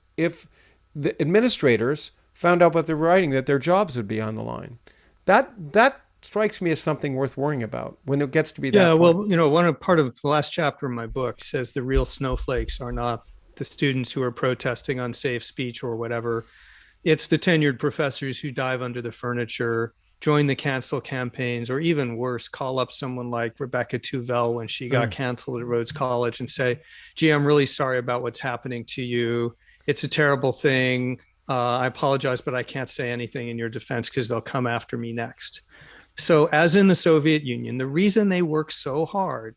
the administrators found out what they were writing, that their jobs would be on the line. That strikes me as something worth worrying about when it gets to be that point. Well, part of the last chapter of my book says the real snowflakes are not the students who are protesting unsafe speech or whatever. It's the tenured professors who dive under the furniture, join the cancel campaigns, or even worse, call up someone like Rebecca Tuvell when she got canceled at Rhodes College and say, gee, I'm really sorry about what's happening to you. It's a terrible thing. I apologize, but I can't say anything in your defense because they'll come after me next. So as in the Soviet Union, the reason they work so hard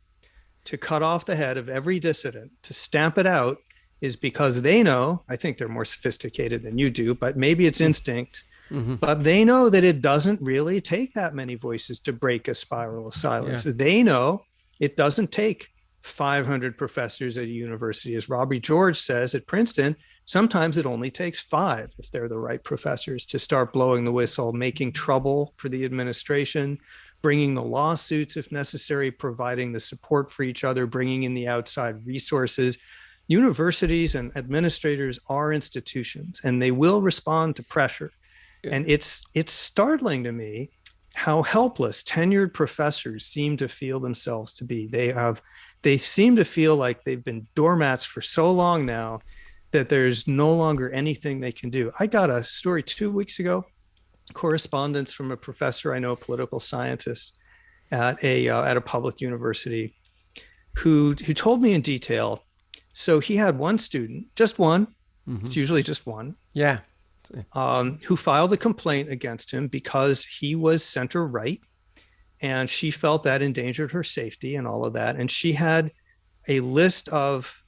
to cut off the head of every dissident, to stamp it out, is because they know, I think they're more sophisticated than you do, but maybe it's instinct, but they know that it doesn't really take that many voices to break a spiral of silence. Yeah. They know it doesn't take 500 professors at a university. As Robbie George says at Princeton, sometimes it only takes 5, if they're the right professors, to start blowing the whistle, making trouble for the administration, bringing the lawsuits if necessary, providing the support for each other, bringing in the outside resources. Universities and administrators are institutions, and they will respond to pressure. Yeah. And it's startling to me how helpless tenured professors seem to feel themselves to be. They seem to feel like they've been doormats for so long now that there's no longer anything they can do. I got a story 2 weeks ago, correspondence from a professor I know, a political scientist at a public university, who told me in detail. So he had one student, just one, it's usually just one. Yeah. Who filed a complaint against him because he was center right, and she felt that endangered her safety and all of that. And she had a list of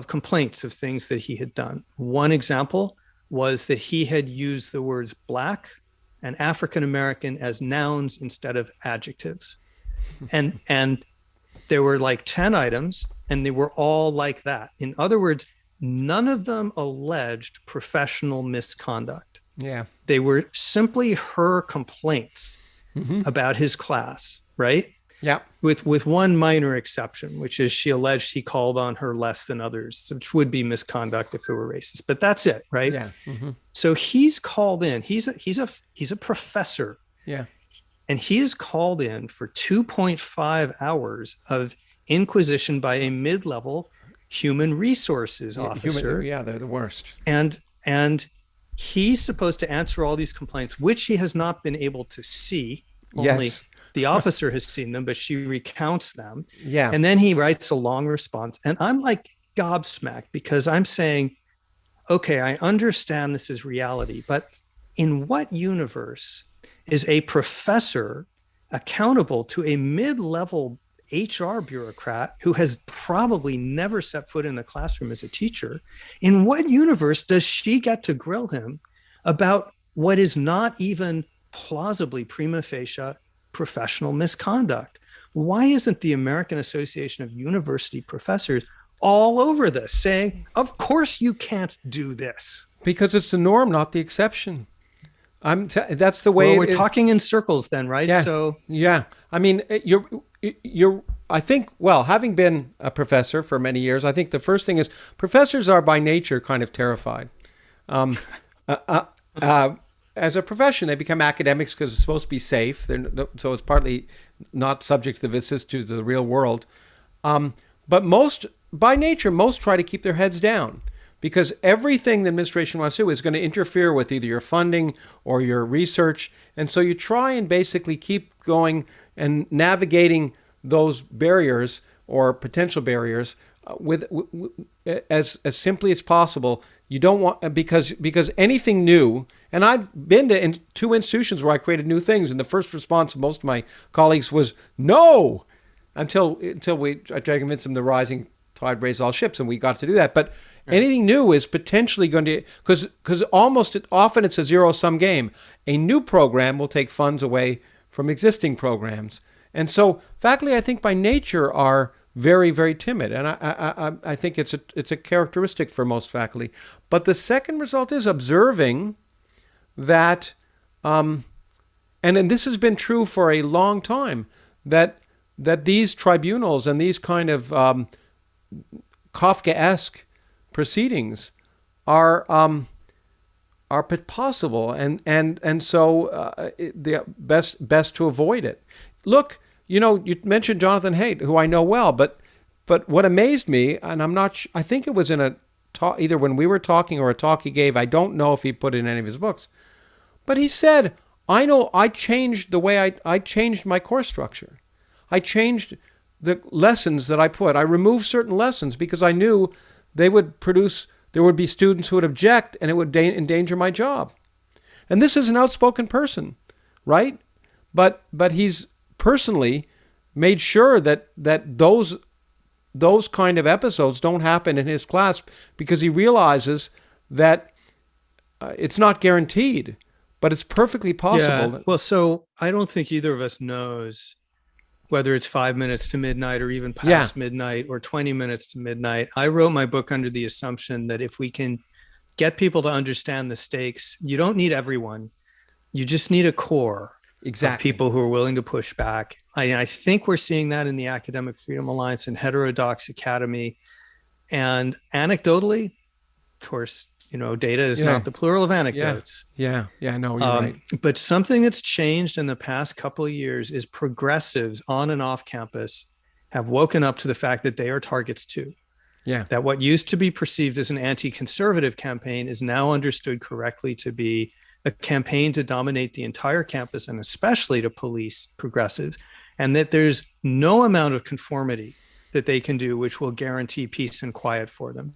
complaints of things that he had done. One example was that he had used the words Black and African American as nouns instead of adjectives. And there were like 10 items, and they were all like that. In other words, none of them alleged professional misconduct. Yeah. They were simply her complaints about his class, right? Yeah. With one minor exception, which is she alleged he called on her less than others, which would be misconduct if it were racist. But that's it, right? Yeah. So he's called in. He's a professor. Yeah. And he is called in for 2.5 hours of inquisition by a mid-level human resources officer. They're the worst. And he's supposed to answer all these complaints, which he has not been able to see. Only Yes. the officer has seen them, but she recounts them. Yeah. And then he writes a long response. And I'm like gobsmacked, because I'm saying, okay, I understand this is reality, but in what universe is a professor accountable to a mid-level HR bureaucrat who has probably never set foot in the classroom as a teacher? In what universe does she get to grill him about what is not even plausibly prima facie professional misconduct? Why isn't the American Association of University Professors all over this, saying, of course you can't do this? Because it's the norm, not the exception. That's the way. Well, we're talking in circles then, right? Yeah. So yeah, I mean, you're. I think, well, having been a professor for many years, I think the first thing is professors are by nature kind of terrified. As a profession, they become academics because it's supposed to be safe. So it's partly not subject to the vicissitudes of the real world. But by nature, most try to keep their heads down, because everything the administration wants to do is going to interfere with either your funding or your research. And so you try and basically keep going and navigating those barriers or potential barriers as simply as possible. You don't want, because anything new, and I've been to 2 institutions where I created new things, and the first response of most of my colleagues was no, until I tried to convince them the rising tide raises all ships, and we got to do that. But anything new is potentially going to, because often it's a zero-sum game. A new program will take funds away from existing programs. And so faculty, I think by nature, are very, very timid. And I think it's a characteristic for most faculty. But the second result is observing that, and this has been true for a long time, that these tribunals and these kind of Kafkaesque proceedings are possible, and so the best to avoid it. Look, you mentioned Jonathan Haidt, who I know well, but what amazed me, and I'm not I think it was in a talk, either when we were talking or a talk he gave. I don't know if he put it in any of his books, but he said, I changed the way I changed my course structure. I changed the lessons that I put. I removed certain lessons because I knew there would be students who would object, and it would endanger my job. And this is an outspoken person, right? But he's personally made sure that those kind of episodes don't happen in his class, because he realizes that it's not guaranteed, but it's perfectly possible. Yeah. Well, so I don't think either of us knows whether it's 5 minutes to midnight or even past midnight or 20 minutes to midnight. I wrote my book under the assumption that if we can get people to understand the stakes, you don't need everyone. You just need a core of people who are willing to push back. I think we're seeing that in the Academic Freedom Alliance and Heterodox Academy. And anecdotally, of course, data is not the plural of anecdotes. No, you're right. But something that's changed in the past couple of years is progressives on and off campus have woken up to the fact that they are targets too. Yeah. That what used to be perceived as an anti-conservative campaign is now understood correctly to be a campaign to dominate the entire campus and especially to police progressives, and that there's no amount of conformity that they can do which will guarantee peace and quiet for them.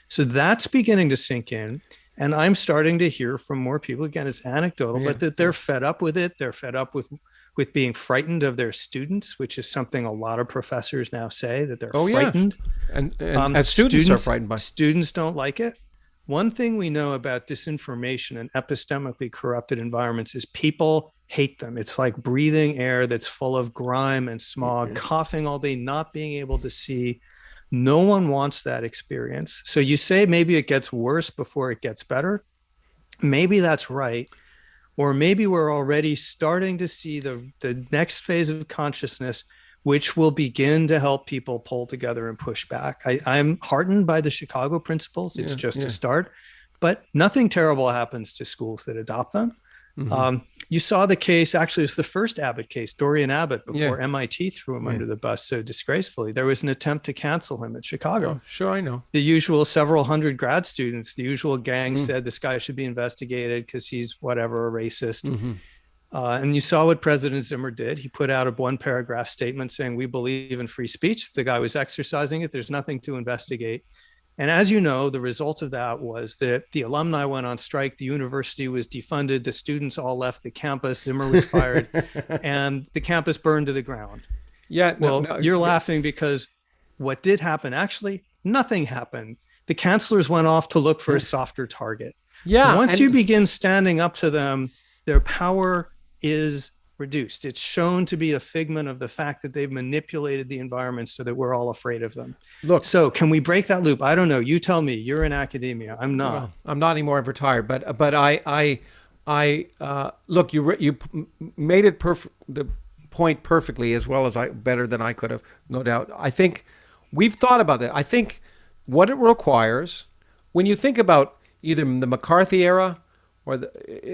So that's beginning to sink in. And I'm starting to hear from more people, again, it's anecdotal, but that they're fed up with it. They're fed up with being frightened of their students, which is something a lot of professors now say, that they're frightened. Yeah. And students are frightened by it. Students don't like it. One thing we know about disinformation and epistemically corrupted environments is people hate them. It's like breathing air that's full of grime and smog, coughing all day, not being able to see. No one wants that experience. So you say maybe it gets worse before it gets better. Maybe that's right. Or maybe we're already starting to see the next phase of consciousness, which will begin to help people pull together and push back. I'm heartened by the Chicago principles. It's just a start, but nothing terrible happens to schools that adopt them. You saw the case, actually, it was the first Abbott case, Dorian Abbott, before MIT threw him under the bus so disgracefully. There was an attempt to cancel him at Chicago. Oh, sure, I know. The usual several hundred grad students, the usual gang said this guy should be investigated because he's whatever, a racist. And you saw what President Zimmer did. He put out a 1-paragraph statement saying, we believe in free speech. The guy was exercising it. There's nothing to investigate. And as you know, the result of that was that the alumni went on strike, the university was defunded, the students all left the campus, Zimmer was fired, and the campus burned to the ground. You're laughing because what did happen? Actually, nothing happened. The counselors went off to look for a softer target. Once you begin standing up to them, their power is reduced. It's shown to be a figment of the fact that they've manipulated the environment so that we're all afraid of them. So can we break that loop? I don't know. You tell me. You're in academia. I'm not. Well, I'm not anymore. I've retired. But I look. You made it the point perfectly, as well as better than I could have, no doubt. I think we've thought about that. I think what it requires, when you think about either the McCarthy era or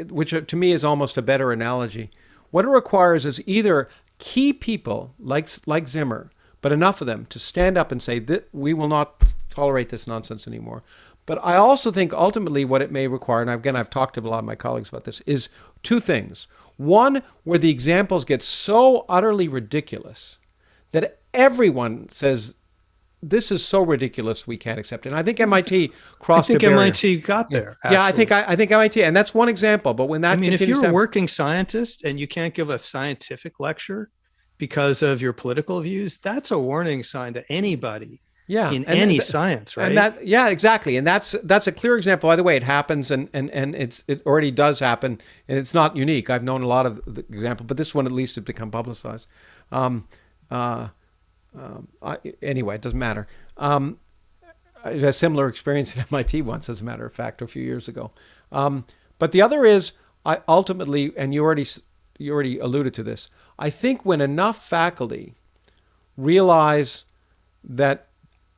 which to me is almost a better analogy. What it requires is either key people like Zimmer, but enough of them to stand up and say that we will not tolerate this nonsense anymore. But I also think ultimately what it may require, and again, I've talked to a lot of my colleagues about this, is two things. One, where the examples get so utterly ridiculous that everyone says, this is so ridiculous we can't accept it. And I think MIT crossed a barrier. MIT got there. Yeah, I think MIT, and that's one example. But when that if you're a working scientist and you can't give a scientific lecture because of your political views, that's a warning sign to anybody in any science, right? And exactly. And that's a clear example. By the way, it happens, and it already does happen, and it's not unique. I've known a lot of the example, but this one at least has become publicized. Anyway, it doesn't matter. I had a similar experience at MIT once, as a matter of fact, a few years ago. But the other is, I ultimately, and you already alluded to this, I think when enough faculty realize that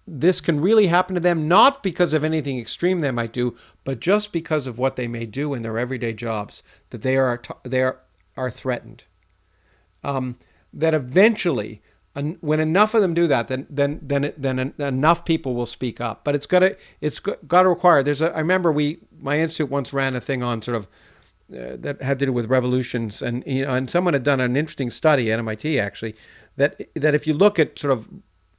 this can really happen to them, not because of anything extreme they might do, but just because of what they may do in their everyday jobs, that they are threatened. That eventually, when enough of them do that, then enough people will speak up. But it's got to require. I remember my institute once ran a thing on sort of that had to do with revolutions, and someone had done an interesting study at MIT actually that if you look at sort of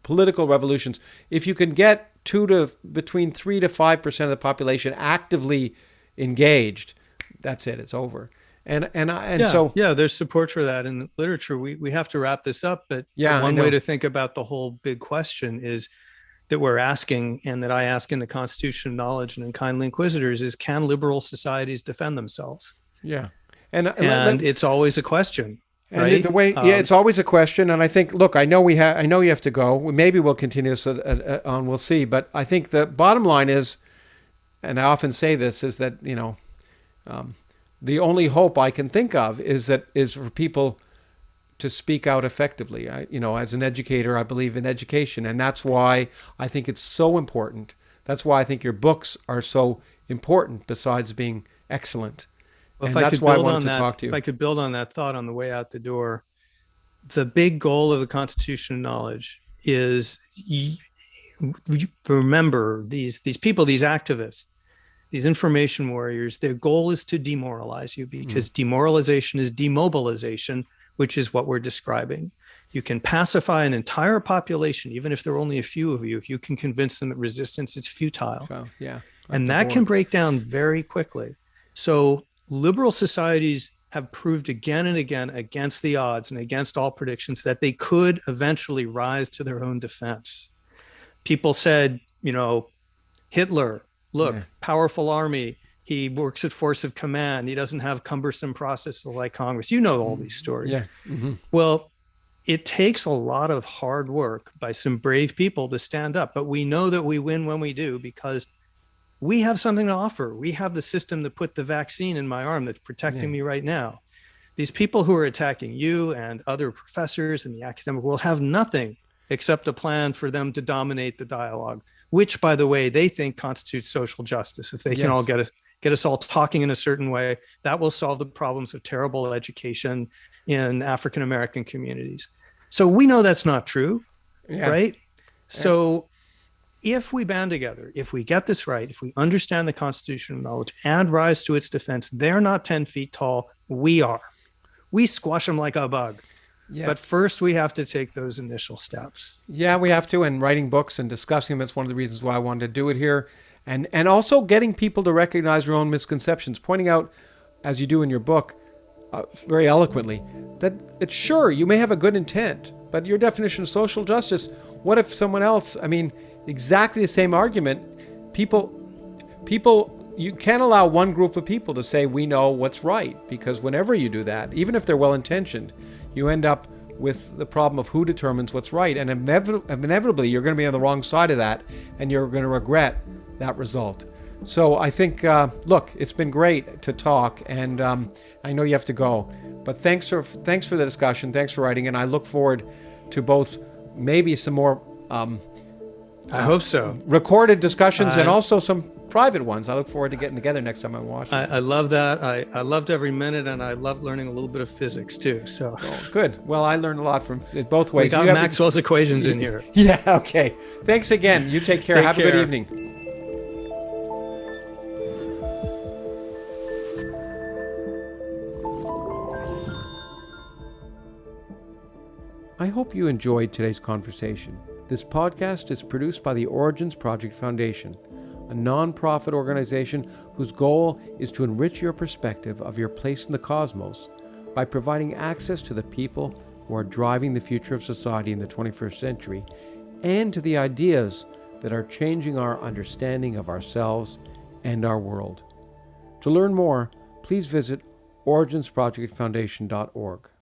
political revolutions, if you can get between 3 to 5% of the population actively engaged, that's it. It's over. So there's support for that in the literature. We have to wrap this up, but one way to think about the whole big question is that we're asking, and that I ask in the Constitution of Knowledge and in Kindly Inquisitors, is can liberal societies defend themselves? Yeah, and it's always a question. And right? the way, yeah, it's always a question. And I think, look, I know you have to go. Maybe we'll continue this on. We'll see. But I think the bottom line is, and I often say this, is that the only hope I can think of is for people to speak out effectively. As an educator, I believe in education, and that's why I think it's so important. That's why I think your books are so important, besides being excellent. Well, And that's why I wanted to talk to you. If I could build on that thought on the way out the door, the big goal of the Constitution of Knowledge is remember these people, these activists, these information warriors, their goal is to demoralize you, because demoralization is demobilization, which is what we're describing. You can pacify an entire population, even if there are only a few of you, if you can convince them that resistance is futile. So, yeah. And that can break down very quickly. So liberal societies have proved again and again, against the odds and against all predictions, that they could eventually rise to their own defense. People said, Hitler, look, powerful army. He works at force of command. He doesn't have cumbersome processes like Congress. You know all these stories. Yeah. Mm-hmm. Well, it takes a lot of hard work by some brave people to stand up. But we know that we win when we do, because we have something to offer. We have the system that put the vaccine in my arm that's protecting me right now. These people who are attacking you and other professors in the academic world have nothing except a plan for them to dominate the dialogue, which, by the way, they think constitutes social justice. If they can all get us all talking in a certain way, that will solve the problems of terrible education in African American communities. So we know that's not true, right? So if we band together, if we get this right, if we understand the Constitution of Knowledge and rise to its defense, they're not 10 feet tall. We are. We squash them like a bug. Yeah. But first, we have to take those initial steps. Yeah, we have to. And writing books and discussing them, that's one of the reasons why I wanted to do it here. And also getting people to recognize their own misconceptions, pointing out, as you do in your book, very eloquently, that it's sure, you may have a good intent, but your definition of social justice, what if someone else, exactly the same argument, people, you can't allow one group of people to say, we know what's right, because whenever you do that, even if they're well-intentioned, you end up with the problem of who determines what's right. And inevitably, you're going to be on the wrong side of that, and you're going to regret that result. So I think, look, it's been great to talk, and I know you have to go. But thanks for the discussion. Thanks for writing, and I look forward to both maybe some more I hope so. Recorded discussions and also some private ones. I look forward to getting together next time I'm watching. I love that. I loved every minute, and I loved learning a little bit of physics too. So good. Well, I learned a lot from it both ways. We got Maxwell's equations in here. Yeah. Okay. Thanks again. You take care. Have a good evening. I hope you enjoyed today's conversation. This podcast is produced by the Origins Project Foundation, a non-profit organization whose goal is to enrich your perspective of your place in the cosmos by providing access to the people who are driving the future of society in the 21st century and to the ideas that are changing our understanding of ourselves and our world. To learn more, please visit originsprojectfoundation.org.